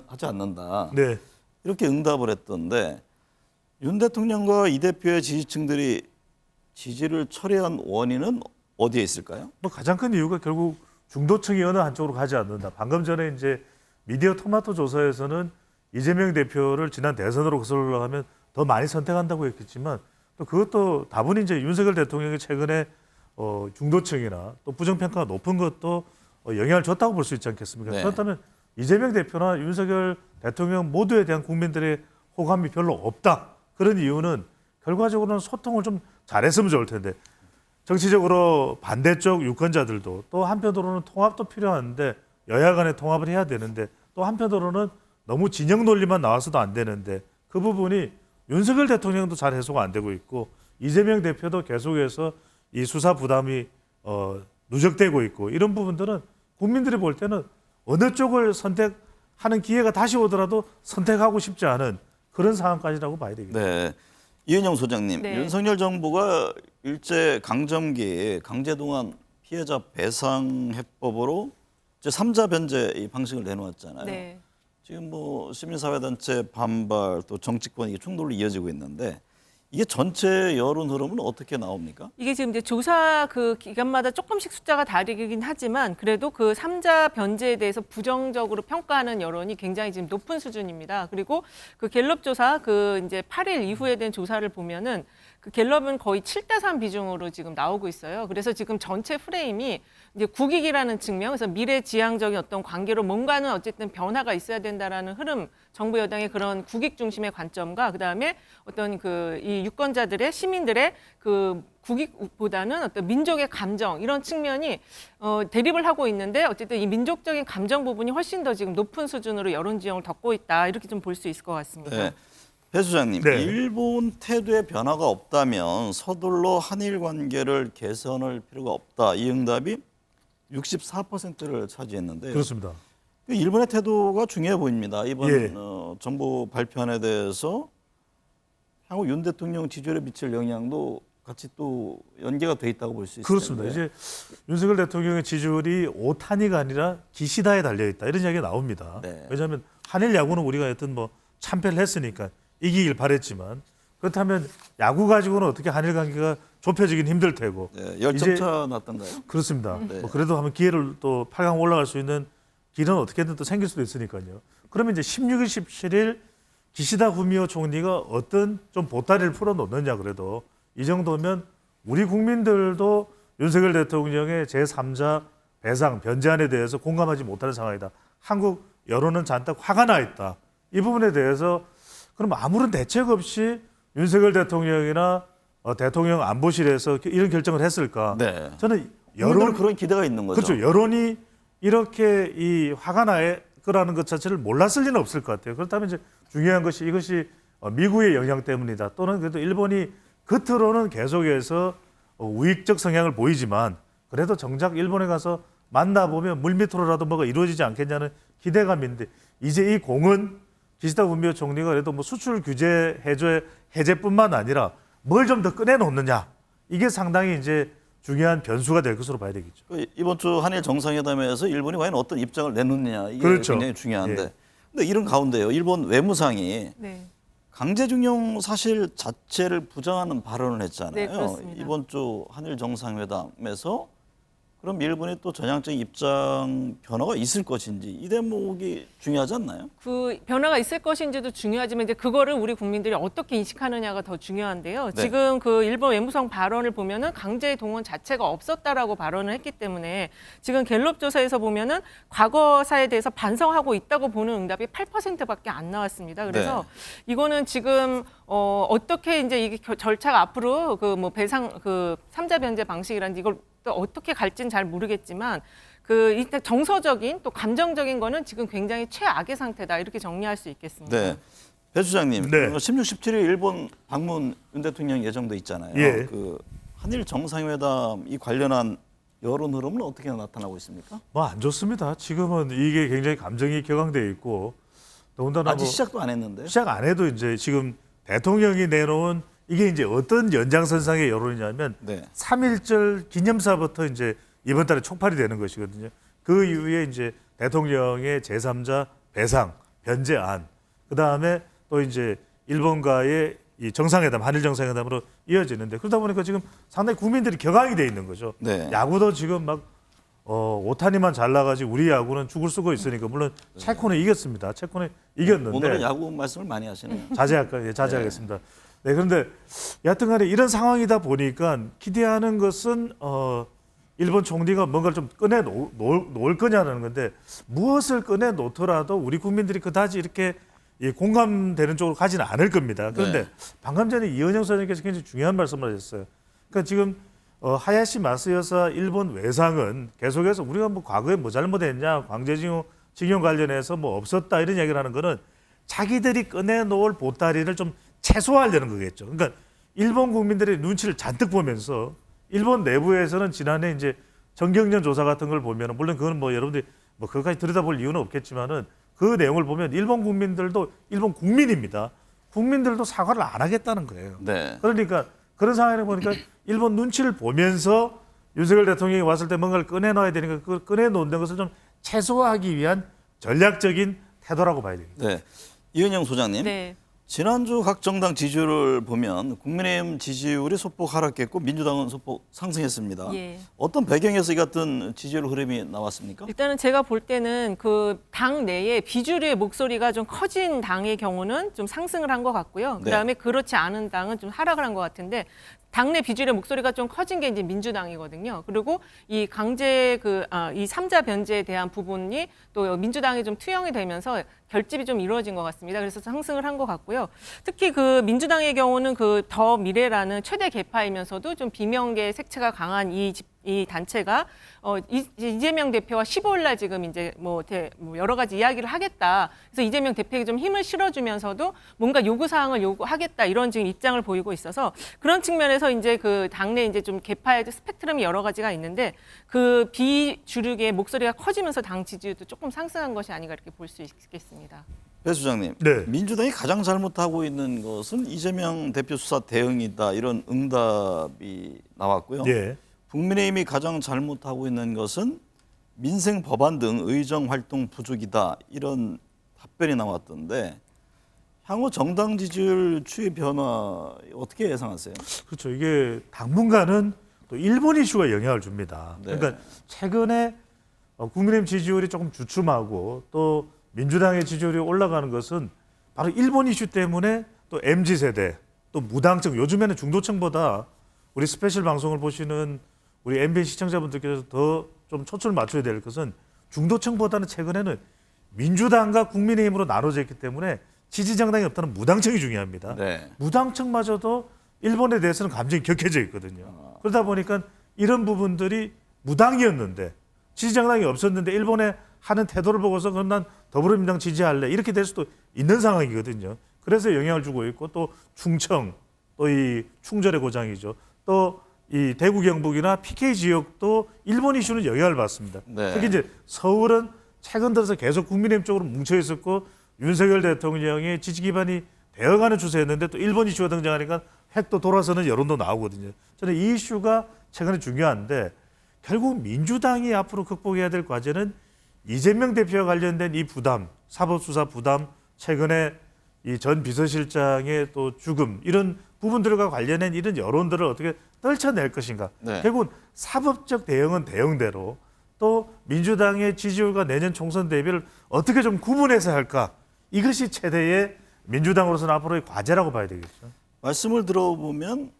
하지 않는다. 네. 이렇게 응답을 했던데 윤 대통령과 이 대표의 지지층들이 지지를 철회한 원인은 어디에 있을까요? 뭐 가장 큰 이유가 결국 중도층이 어느 한쪽으로 가지 않는다. 방금 전에 이제 미디어 토마토 조사에서는 이재명 대표를 지난 대선으로 거슬러 가면 더 많이 선택한다고 했겠지만 또 그것도 다분히 이제 윤석열 대통령이 최근에 중도층이나 또 부정평가가 높은 것도 영향을 줬다고 볼 수 있지 않겠습니까? 네. 그렇다면 이재명 대표나 윤석열 대통령 모두에 대한 국민들의 호감이 별로 없다. 그런 이유는 결과적으로는 소통을 좀 잘했으면 좋을 텐데 정치적으로 반대쪽 유권자들도 또 한편으로는 통합도 필요한데 여야 간의 통합을 해야 되는데 또 한편으로는 너무 진영 논리만 나와서도 안 되는데 그 부분이 윤석열 대통령도 잘 해소가 안 되고 있고 이재명 대표도 계속해서 이 수사 부담이 누적되고 있고 이런 부분들은 국민들이 볼 때는 어느 쪽을 선택하는 기회가 다시 오더라도 선택하고 싶지 않은 그런 상황까지라고 봐야 되겠죠. 네. 이은영 소장님, 네. 윤석열 정부가 일제 강점기 강제동원 피해자 배상 해법으로 이제 3자 변제 이 방식을 내놓았잖아요. 네. 지금 뭐 시민사회단체 반발 또 정치권 이게 충돌로 이어지고 있는데 이게 전체 여론 흐름은 어떻게 나옵니까? 이게 지금 이제 조사 그 기간마다 조금씩 숫자가 다르긴 하지만 그래도 그 3자 변제에 대해서 부정적으로 평가하는 여론이 굉장히 지금 높은 수준입니다. 그리고 그 갤럽 조사 그 이제 8일 이후에 된 조사를 보면은 그 갤럽은 거의 7대3 비중으로 지금 나오고 있어요. 그래서 지금 전체 프레임이 이제 국익이라는 측면, 그래서 미래지향적인 어떤 관계로 뭔가는 어쨌든 변화가 있어야 된다라는 흐름, 정부 여당의 그런 국익 중심의 관점과 그다음에 어떤 그 이 유권자들의 시민들의 그 국익보다는 어떤 민족의 감정 이런 측면이 대립을 하고 있는데 어쨌든 이 민족적인 감정 부분이 훨씬 더 지금 높은 수준으로 여론 지형을 덮고 있다 이렇게 좀 볼 수 있을 것 같습니다. 네. 배 소장님, 네. 일본 태도에 변화가 없다면 서둘러 한일 관계를 개선할 필요가 없다. 이 응답이 64%를 차지했는데요. 그렇습니다. 일본의 태도가 중요해 보입니다. 이번 예. 정부 발표안에 대해서 향후 윤 대통령 지지율에 미칠 영향도 같이 또 연계가 돼 있다고 볼 수 있습니다. 그렇습니다. 이제 윤석열 대통령의 지지율이 오타니가 아니라 기시다에 달려 있다 이런 이야기가 나옵니다. 네. 왜냐하면 한일 야구는 우리가 여튼 뭐 참패를 했으니까 이기길 바랬지만 그렇다면 야구 가지고는 어떻게 한일 관계가 좁혀지긴 힘들 테고. 네, 10점 차 났던가요? 그렇습니다. 네. 뭐 그래도 한번 기회를 또 8강 올라갈 수 있는 길은 어떻게든 또 생길 수도 있으니까요. 그러면 이제 16일, 17일 기시다 후미오 총리가 어떤 좀 보따리를 풀어놓느냐 그래도 이 정도면 우리 국민들도 윤석열 대통령의 제3자 배상 변제안에 대해서 공감하지 못하는 상황이다. 한국 여론은 잔뜩 화가 나 있다. 이 부분에 대해서 그럼 아무런 대책 없이 윤석열 대통령이나 대통령 안보실에서 이런 결정을 했을까? 네. 저는 여론 그런 기대가 있는 거죠. 그렇죠. 여론이 이렇게 이 화가 날 거라는 것 자체를 몰랐을 리는 없을 것 같아요. 그렇다면 이제 중요한 것이 이것이 미국의 영향 때문이다. 또는 그래도 일본이 겉으로는 계속해서 우익적 성향을 보이지만 그래도 정작 일본에 가서 만나보면 물밑으로라도 뭐가 이루어지지 않겠냐는 기대감인데 이제 이 공은 기시다 후미오 총리가 그래도 뭐 수출 규제 해제뿐만 아니라 뭘 좀 더 꺼내놓느냐 이게 상당히 이제 중요한 변수가 될 것으로 봐야 되겠죠. 이번 주 한일 정상회담에서 일본이 과연 어떤 입장을 내놓느냐 이게 그렇죠. 굉장히 중요한데. 예. 근데 이런 가운데요, 일본 외무상이 네. 강제징용 사실 자체를 부정하는 발언을 했잖아요. 네, 그렇습니다. 이번 주 한일 정상회담에서 그럼 일본의 또 전향적인 입장 변화가 있을 것인지 이 대목이 중요하지 않나요? 그 변화가 있을 것인지도 중요하지만 이제 그거를 우리 국민들이 어떻게 인식하느냐가 더 중요한데요. 네. 지금 그 일본 외무성 발언을 보면은 강제 동원 자체가 없었다라고 발언을 했기 때문에 지금 갤럽 조사에서 보면은 과거사에 대해서 반성하고 있다고 보는 응답이 8%밖에 안 나왔습니다. 그래서 이거는 지금 어떻게 이제 이게 절차가 앞으로 그 뭐 배상 그 3자 변제 방식이라든지 이걸 또 어떻게 갈지는 잘 모르겠지만 그 일단 정서적인 또 감정적인 거는 지금 굉장히 최악의 상태다 이렇게 정리할 수 있겠습니다. 네. 배 수장님, 네. 16, 17일 일본 방문 윤 대통령 예정돼 있잖아요. 예. 그 한일 정상회담 이 관련한 여론 흐름은 어떻게 나타나고 있습니까? 뭐 안 좋습니다. 지금은 이게 굉장히 감정이 격앙돼 있고 더군다나 아직 뭐 시작도 안 했는데요. 시작 안 해도 이제 지금 대통령이 내놓은 이게 이제 어떤 연장선상의 여론이냐면 네. 3.1절 기념사부터 이제 이번 달에 촉발이 되는 것이거든요. 그 이후에 이제 대통령의 제3자 배상, 변제안, 그 다음에 또 이제 일본과의 이 정상회담, 한일 정상회담으로 이어지는데 그러다 보니까 지금 상당히 국민들이 격앙이 돼 있는 거죠. 네. 야구도 지금 막 오타니만 잘 나가지 우리 야구는 죽을 쓰고 있으니까 물론 체코는 이겼습니다. 체코는 이겼는데 오늘은 야구 말씀을 많이 하시네요. 자제하겠습니다. 네, 그런데 여하튼간에 이런 상황이다 보니까 기대하는 것은 일본 총리가 뭔가를 좀 꺼내 놓을 거냐는 건데 무엇을 꺼내 놓더라도 우리 국민들이 그다지 이렇게 공감되는 쪽으로 가지는 않을 겁니다. 그런데 방금 전에 이은영 소장님께서 굉장히 중요한 말씀을 하셨어요. 그러니까 지금 하야시 마스 여사 일본 외상은 계속해서 우리가 뭐 과거에 뭐 잘못했냐, 강제징용 관련해서 뭐 없었다 이런 이야기를 하는 거는 자기들이 꺼내 놓을 보따리를 좀 최소화하려는 거겠죠. 그러니까 일본 국민들의 눈치를 잔뜩 보면서 일본 내부에서는 지난해 이제 정경련 조사 같은 걸 보면 물론 그건 뭐 여러분들이 뭐 그것까지 들여다볼 이유는 없겠지만은 그 내용을 보면 일본 국민들도 일본 국민입니다. 국민들도 사과를 안 하겠다는 거예요. 네. 그러니까 그런 상황에 보니까 일본 눈치를 보면서 윤석열 대통령이 왔을 때 뭔가를 꺼내놔야 되니까 그 꺼내놓는 것을 좀 최소화하기 위한 전략적인 태도라고 봐야 됩니다. 네. 이은영 소장님. 네. 지난주 각 정당 지지율을 보면 국민의힘 지지율이 소폭 하락했고 민주당은 소폭 상승했습니다. 예. 어떤 배경에서 이 같은 지지율 흐름이 나왔습니까? 일단은 제가 볼 때는 그 당 내에 비주류의 목소리가 좀 커진 당의 경우는 좀 상승을 한 것 같고요. 그다음에 그렇지 않은 당은 좀 하락을 한 것 같은데 당내 비주류의 목소리가 좀 커진 게 이제 민주당이거든요. 그리고 이 강제 이 3자 변제에 대한 부분이 또 민주당이 좀 투영이 되면서 결집이 좀 이루어진 것 같습니다. 그래서 상승을 한 것 같고요. 특히 그 민주당의 경우는 그 더 미래라는 최대 개파이면서도 좀 비명계 색채가 강한 이 단체가 이재명 대표와 15일 날 지금 이제 뭐 여러 가지 이야기를 하겠다. 그래서 이재명 대표에게 좀 힘을 실어주면서도 뭔가 요구 사항을 요구하겠다 이런 지금 입장을 보이고 있어서 그런 측면에서 이제 그 당내 이제 좀 개파의 스펙트럼이 여러 가지가 있는데 그 비주류의 목소리가 커지면서 당 지지율도 조금 상승한 것이 아닌가 이렇게 볼 수 있겠습니다. 배 수장님, 네. 민주당이 가장 잘못하고 있는 것은 이재명 대표 수사 대응이다 이런 응답이 나왔고요. 예. 국민의힘이 가장 잘못하고 있는 것은 민생 법안 등 의정 활동 부족이다 이런 답변이 나왔던데 향후 정당 지지율 추이 변화 어떻게 예상하세요? 그렇죠. 이게 당분간은 또 일본 이슈가 영향을 줍니다. 네. 그러니까 최근에 국민의힘 지지율이 조금 주춤하고 또 민주당의 지지율이 올라가는 것은 바로 일본 이슈 때문에 또 MZ세대 또 무당층 요즘에는 중도층보다 우리 스페셜 방송을 보시는 우리 MBN 시청자분들께서 더 좀 초점을 맞춰야 될 것은 중도층보다는 최근에는 민주당과 국민의힘으로 나눠져 있기 때문에 지지 정당이 없다는 무당층이 중요합니다. 네. 무당층마저도 일본에 대해서는 감정이 격해져 있거든요. 그러다 보니까 이런 부분들이 무당이었는데 지지 정당이 없었는데 일본에 하는 태도를 보고서 그럼 난 더불어민주당 지지할래 이렇게 될 수도 있는 상황이거든요. 그래서 영향을 주고 있고 또 충청 또 이 충절의 고장이죠. 또 이 대구 경북이나 PK 지역도 일본 이슈는 영향을 받습니다. 네. 특히 이제 서울은 최근 들어서 계속 국민의힘 쪽으로 뭉쳐 있었고 윤석열 대통령의 지지 기반이 되어가는 추세였는데 또 일본 이슈가 등장하니까 획도 돌아서는 여론도 나오거든요. 저는 이 이슈가 최근에 중요한데 결국 민주당이 앞으로 극복해야 될 과제는 이재명 대표와 관련된 이 부담, 사법수사 부담, 최근에 이 전 비서실장의 또 죽음 이런 부분들과 관련된 이런 여론들을 어떻게 떨쳐낼 것인가. 네. 결국은 사법적 대응은 대응대로 또 민주당의 지지율과 내년 총선 대비를 어떻게 좀 구분해서 할까. 이것이 최대의 민주당으로서는 앞으로의 과제라고 봐야 되겠죠. 말씀을 들어보면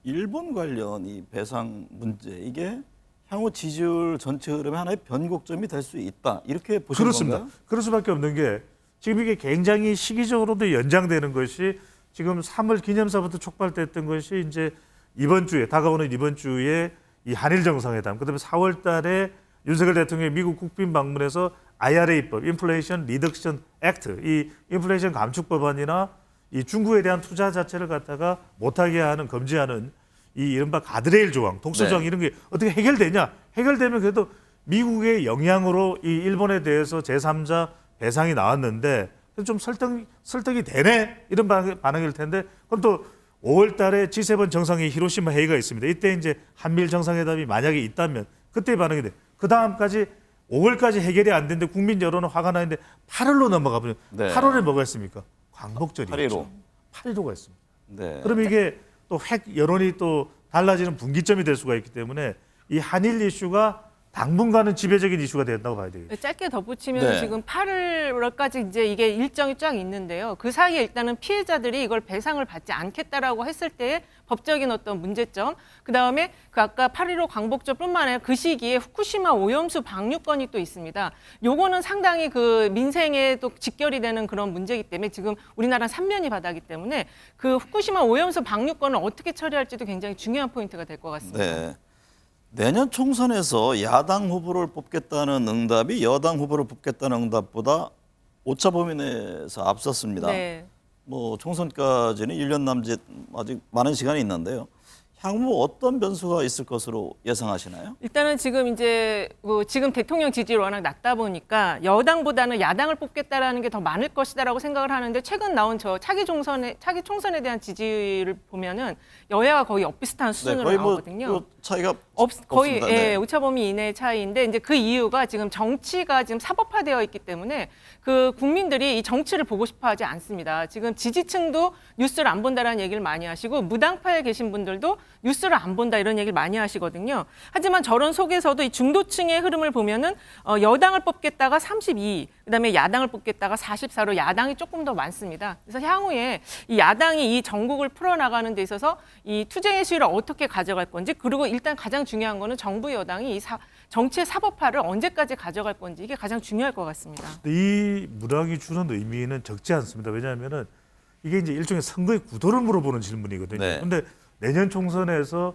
일본 관련 이 배상 문제 이게 향후 지지율 전체 흐름의 하나의 변곡점이 될 수 있다. 이렇게 보시는 그렇습니다. 건가요? 그럴 수밖에 없는 게 지금 이게 굉장히 시기적으로도 연장되는 것이 지금 3월 기념사부터 촉발됐던 것이 이제 이번 주에 다가오는 이번 주에 이 한일 정상회담 그다음에 4월 달에 윤석열 대통령이 미국 국빈 방문해서 IRA법, 인플레이션 리덕션 액트, 이 인플레이션 감축 법안이나 이 중국에 대한 투자 자체를 갖다가 못하게 하는 금지하는 이 이른바 가드레일 조항, 독소 조항 이런 게 어떻게 해결되냐? 해결되면 그래도 미국의 영향으로 이 일본에 대해서 제3자 배상이 나왔는데 좀 설득이 되네 이런 반응일 텐데 그럼 또 5월 달에 G7 정상회의 히로시마 회의가 있습니다. 이때 이제 한미일 정상회담이 만약에 있다면 그때 반응이 돼. 그 다음까지 5월까지 해결이 안 되는데 국민 여론은 화가 나는데 8월로 넘어가 버리면 네. 8월에 뭐가 있습니까? 광복절이죠. 8.15가 있습니다. 네. 그럼 이게 또 여론이 또 달라지는 분기점이 될 수가 있기 때문에 이 한일 이슈가 당분간은 지배적인 이슈가 된다고 봐야 되겠죠. 짧게 덧붙이면 네. 지금 8월까지 이제 이게 일정이 쫙 있는데요. 그 사이에 일단은 피해자들이 이걸 배상을 받지 않겠다라고 했을 때의 법적인 어떤 문제점, 그 다음에 그 아까 8.15 광복절뿐만 아니라 그 시기에 후쿠시마 오염수 방류건이 또 있습니다. 요거는 상당히 그 민생에 또 직결이 되는 그런 문제이기 때문에 지금 우리나라는 3면이 바다기 때문에 그 후쿠시마 오염수 방류건을 어떻게 처리할지도 굉장히 중요한 포인트가 될 것 같습니다. 네. 내년 총선에서 야당 후보를 뽑겠다는 응답이 여당 후보를 뽑겠다는 응답보다 오차 범위 내에서 앞섰습니다. 네. 뭐 총선까지는 1년 남짓 아직 많은 시간이 있는데요. 향후 어떤 변수가 있을 것으로 예상하시나요? 일단은 지금 이제 지금 대통령 지지율이 워낙 낮다 보니까 여당보다는 야당을 뽑겠다라는 게 더 많을 것이다라고 생각을 하는데 최근 나온 저 차기 총선에 대한 지지율을 보면은 여야가 거의 엇비슷한 수준으로 거의 나오거든요. 뭐 차이가 거의 없습니다. 네. 오차범위 이내의 차이인데 이제 그 이유가 지금 정치가 지금 사법화되어 있기 때문에 그 국민들이 이 정치를 보고 싶어하지 않습니다. 지금 지지층도 뉴스를 안 본다라는 얘기를 많이 하시고 무당파에 계신 분들도 뉴스를 안 본다 이런 얘기를 많이 하시거든요. 하지만 저런 속에서도 이 중도층의 흐름을 보면은 여당을 뽑겠다가 32, 그다음에 야당을 뽑겠다가 44로 야당이 조금 더 많습니다. 그래서 향후에 이 야당이 이 전국을 풀어나가는 데 있어서 이 투쟁의 시위를 어떻게 가져갈 건지, 그리고 일단 가장 중요한 거는 정부 여당이 이 정치의 사법화를 언제까지 가져갈 건지, 이게 가장 중요할 것 같습니다. 이 무당이 주는 의미는 적지 않습니다. 왜냐하면은 이게 이제 일종의 선거의 구도를 물어보는 질문이거든요. 네. 그런데 내년 총선에서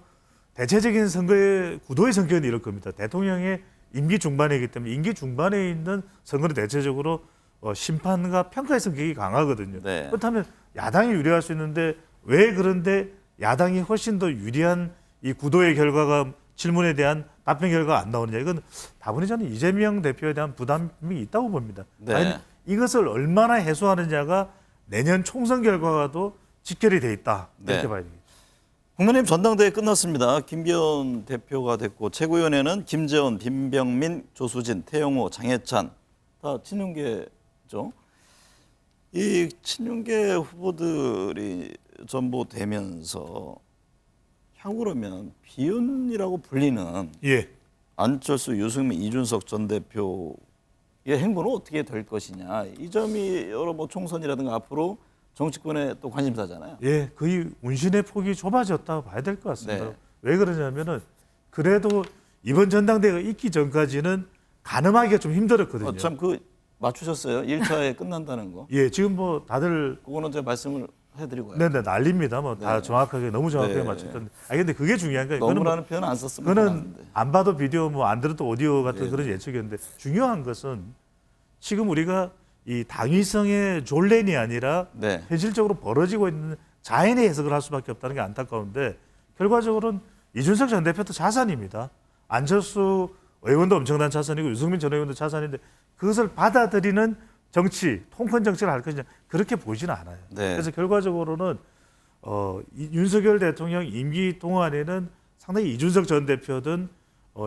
대체적인 선거의 구도의 성격은 이럴 겁니다. 대통령의 임기 중반이기 때문에 임기 중반에 있는 선거는 대체적으로 심판과 평가의 성격이 강하거든요. 네. 그렇다면 야당이 유리할 수 있는데 왜 그런데 야당이 훨씬 더 유리한 이 구도의 결과가 질문에 대한 답변 결과가 안 나오느냐. 이건 다분히 저는 이재명 대표에 대한 부담이 있다고 봅니다. 네. 아니, 이것을 얼마나 해소하느냐가 내년 총선 결과와도 직결이 돼 있다. 이렇게 네. 봐야 되겠죠. 국민의힘 전당대회 끝났습니다. 김기현 대표가 됐고 최고위원회는 김재원, 김병민, 조수진, 태영호, 장해찬 다 친윤계죠. 이 친윤계 후보들이 전부 되면서 향후 그러면 비윤이라고 불리는 예. 안철수, 유승민, 이준석 전 대표의 행보는 어떻게 될 것이냐. 이 점이 여러 뭐 총선이라든가 앞으로 정치권의 또 관심사잖아요. 예, 거의 운신의 폭이 좁아졌다고 봐야 될 것 같습니다. 네. 왜 그러냐면은 그래도 이번 전당대회가 있기 전까지는 가늠하기가 좀 힘들었거든요. 참 그 맞추셨어요? 1차에 끝난다는 거. 예, 지금 뭐 다들 그거는 제가 말씀을 해드리고요. 네네 난립니다. 뭐 다 네. 정확하게 너무 정확하게 네. 맞췄던데. 아 근데 그게 중요한 거예요. 너무라는 표현 안 썼으면 그거는 좋았는데. 안 봐도 비디오 뭐 안 들어도 오디오 같은 네. 그런 예측이었는데 중요한 것은 지금 우리가 이 당위성의 졸렌이 아니라 네. 현실적으로 벌어지고 있는 자연의 해석을 할 수밖에 없다는 게 안타까운데 결과적으로는 이준석 전 대표도 자산입니다. 안철수 의원도 엄청난 자산이고 유승민 전 의원도 자산인데 그것을 받아들이는 정치, 통큰 정치를 할 것이냐 그렇게 보이지는 않아요. 네. 그래서 결과적으로는 이 윤석열 대통령 임기 동안에는 상당히 이준석 전 대표든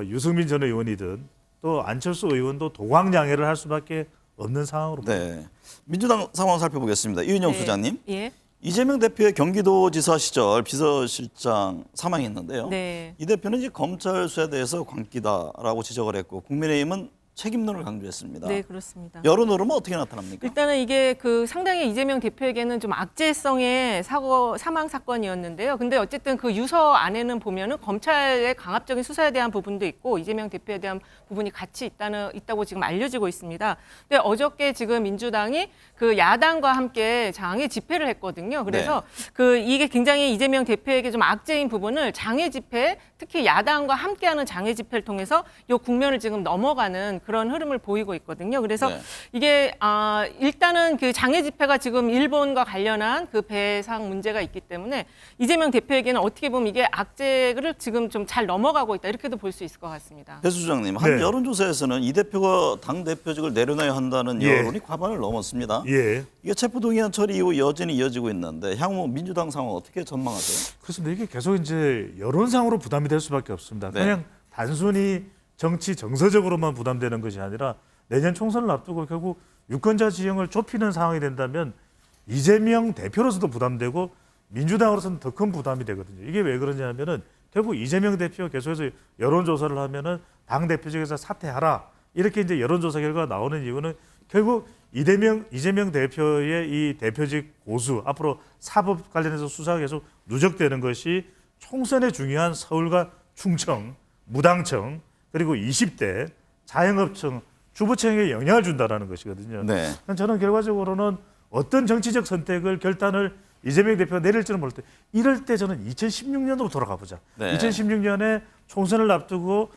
유승민 전 의원이든 또 안철수 의원도 도광양해를 할 수밖에 없는 상황으로 네. 민주당 상황 살펴보겠습니다. 이은영 네. 소장님. 예. 이재명 대표의 경기도지사 시절 비서실장 사망했는데요. 네. 이 대표는 이제 검찰 수사에 대해서 광기다라고 지적을 했고 국민의힘은 책임론을 강조했습니다. 네, 그렇습니다. 여론 흐름은 어떻게 나타납니까? 일단은 이게 그 상당히 이재명 대표에게는 좀 악재성의 사망 사건이었는데요. 근데 어쨌든 그 유서 안에는 보면은 검찰의 강압적인 수사에 대한 부분도 있고 이재명 대표에 대한 부분이 같이 있다고 지금 알려지고 있습니다. 근데 어저께 지금 민주당이 그 야당과 함께 장애 집회를 했거든요. 그래서 그 이게 굉장히 이재명 대표에게 좀 악재인 부분을 장애 집회, 특히 야당과 함께하는 장애 집회를 통해서 이 국면을 지금 넘어가는 그런 흐름을 보이고 있거든요. 그래서 이게 일단은 그 장애 집회가 지금 일본과 관련한 그 배상 문제가 있기 때문에 이재명 대표에게는 어떻게 보면 이게 악재를 지금 좀 잘 넘어가고 있다 이렇게도 볼 수 있을 것 같습니다. 배 수장님, 한 여론조사에서는 이 대표가 당 대표직을 내려놔야 한다는 여론이 과반을 넘었습니다. 예. 이게 체포동의안 처리 이후 여전히 이어지고 있는데 향후 민주당 상황 어떻게 전망하세요? 그렇습니다. 이게 계속 이제 여론상으로 부담이 될 수밖에 없습니다. 네. 그냥 단순히 정치 정서적으로만 부담되는 것이 아니라 내년 총선을 앞두고 결국 유권자 지형을 좁히는 상황이 된다면 이재명 대표로서도 부담되고 민주당으로서는 더 큰 부담이 되거든요. 이게 왜 그러냐면은 결국 이재명 대표가 계속해서 여론조사를 하면은 당 대표직에서 사퇴하라. 이렇게 이제 여론조사 결과가 나오는 이유는 결국 이재명 대표의 이 대표직 고수, 앞으로 사법 관련해서 수사가 계속 누적되는 것이 총선에 중요한 서울과 충청, 무당청, 그리고 20대 자영업청, 주부청에 영향을 준다라는 것이거든요. 네. 저는 결과적으로는 어떤 정치적 선택을 결단을 이재명 대표가 내릴지는 모를 때 이럴 때 저는 2016년으로 돌아가 보자. 네. 2016년에 총선을 앞두고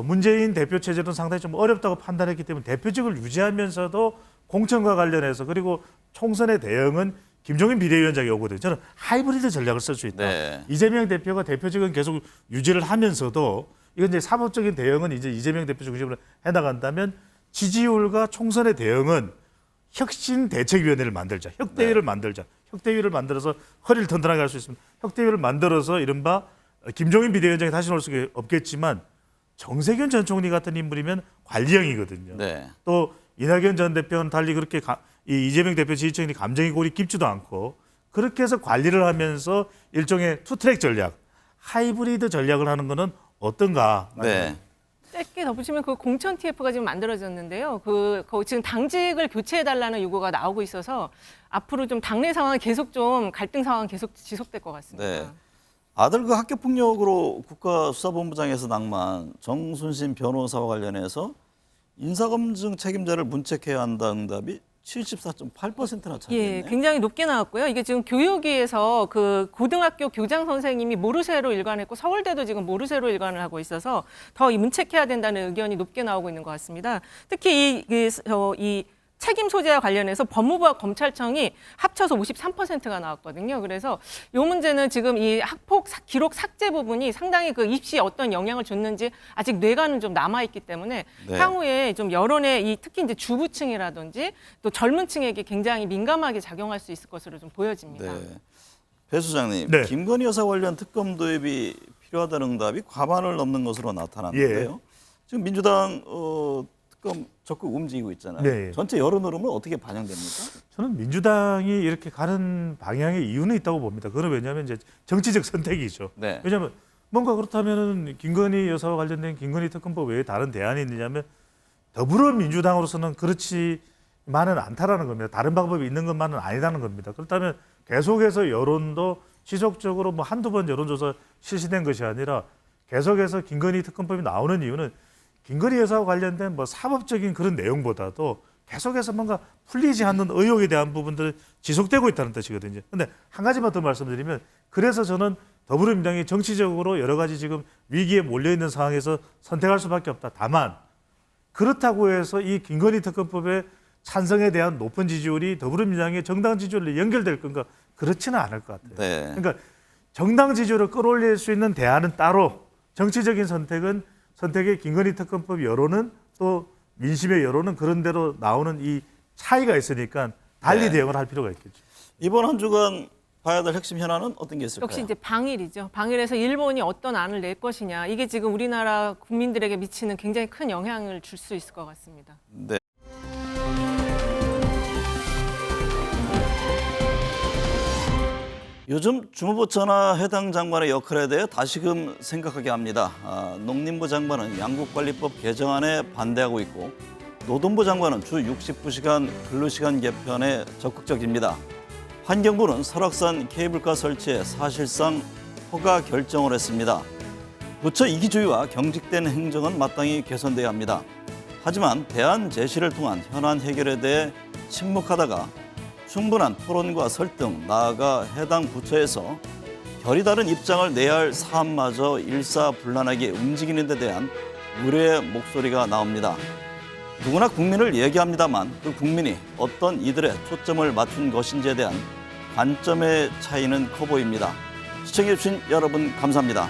문재인 대표 체제는 상당히 좀 어렵다고 판단했기 때문에 대표직을 유지하면서도 공천과 관련해서 그리고 총선의 대응은 김종인 비대위원장이 오거든요. 저는 하이브리드 전략을 쓸 수 있다. 네. 이재명 대표가 대표직은 계속 유지를 하면서도 이건 이제 사법적인 대응은 이제 이재명 대표 중심으로 해나간다면 지지율과 총선의 대응은 혁신 대책위원회를 만들자. 혁대위를 만들자. 혁대위를 만들어서 허리를 튼튼하게 할 수 있습니다. 혁대위를 만들어서 이른바 김종인 비대위원장이 다시 올 수 없겠지만 정세균 전 총리 같은 인물이면 관리형이거든요. 네. 또 이낙연 전 대표는 달리 그렇게 이 이재명 대표 지지층이 감정이 골이 깊지도 않고 그렇게 해서 관리를 하면서 일종의 투트랙 전략, 하이브리드 전략을 하는 거는 어떤가? 네. 짧게 덧붙이면 그 공천 TF가 지금 만들어졌는데요. 그 지금 당직을 교체해달라는 요구가 나오고 있어서 앞으로 좀 당내 상황은 계속 좀 갈등 상황 계속 지속될 것 같습니다. 네. 아들 그 학교 폭력으로 국가수사본부장에서 낙마한 정순신 변호사와 관련해서 인사검증 책임자를 문책해야 한다 응답이 74.8%나 차지했네요. 예, 굉장히 높게 나왔고요. 이게 지금 교육위에서 그 고등학교 교장 선생님이 모르쇠로 일관했고 서울대도 지금 모르쇠로 일관을 하고 있어서 더 이 문책해야 된다는 의견이 높게 나오고 있는 것 같습니다. 특히 이 책임 소재와 관련해서 법무부와 검찰청이 합쳐서 53%가 나왔거든요. 그래서 이 문제는 지금 이 학폭 기록 삭제 부분이 상당히 그 입시에 어떤 영향을 줬는지 아직 뇌관은 좀 남아 있기 때문에 네. 향후에 좀 여론의 특히 이제 주부층이라든지 또 젊은 층에게 굉장히 민감하게 작용할 수 있을 것으로 좀 보여집니다. 네. 배 수장님, 네. 김건희 여사 관련 특검 도입이 필요하다는 응답이 과반을 넘는 것으로 나타났는데요. 지금 민주당 특검 적극 움직이고 있잖아요. 네. 전체 여론 흐름은 어떻게 반영됩니까? 저는 민주당이 이렇게 가는 방향의 이유는 있다고 봅니다. 그건 왜냐하면 이제 정치적 선택이죠. 네. 왜냐하면 뭔가 그렇다면은 김건희 여사와 관련된 김건희 특검법 외에 다른 대안이 있느냐면 더불어민주당으로서는 그렇지만은 않다라는 겁니다. 다른 방법이 있는 것만은 아니라는 겁니다. 그렇다면 계속해서 여론도 지속적으로 뭐 한두 번 여론조사 실시된 것이 아니라 계속해서 김건희 특검법이 나오는 이유는 김건희 여사와 관련된 뭐 사법적인 그런 내용보다도 계속해서 뭔가 풀리지 않는 의혹에 대한 부분들이 지속되고 있다는 뜻이거든요. 그런데 한 가지만 더 말씀드리면 그래서 저는 더불어민주당이 정치적으로 여러 가지 지금 위기에 몰려있는 상황에서 선택할 수밖에 없다. 다만 그렇다고 해서 이 김건희 특검법의 찬성에 대한 높은 지지율이 더불어민주당의 정당 지지율로 연결될 건가? 그렇지는 않을 것 같아요. 네. 그러니까 정당 지지율을 끌어올릴 수 있는 대안은 따로 정치적인 선택의 김건희 특검법 여론은 또 민심의 여론은 그런 대로 나오는 이 차이가 있으니까 달리 네. 대응을 할 필요가 있겠죠. 이번 한 주간 봐야 될 핵심 현안은 어떤 게 있을까요? 역시 이제 방일이죠. 방일에서 일본이 어떤 안을 낼 것이냐. 이게 지금 우리나라 국민들에게 미치는 굉장히 큰 영향을 줄 수 있을 것 같습니다. 네. 요즘 주무부 천하 해당 장관의 역할에 대해 다시금 생각하게 합니다. 농림부 장관은 양국관리법 개정안에 반대하고 있고 노동부 장관은 주 60시간 근로시간 개편에 적극적입니다. 환경부는 설악산 케이블카 설치에 사실상 허가 결정을 했습니다. 부처 이기주의와 경직된 행정은 마땅히 개선돼야 합니다. 하지만 대안 제시를 통한 현안 해결에 대해 침묵하다가 충분한 토론과 설득, 나아가 해당 부처에서 결이 다른 입장을 내야 할 사안마저 일사불란하게 움직이는 데 대한 우려의 목소리가 나옵니다. 누구나 국민을 얘기합니다만 그 국민이 어떤 이들의 초점을 맞춘 것인지에 대한 관점의 차이는 커 보입니다. 시청해주신 여러분 감사합니다.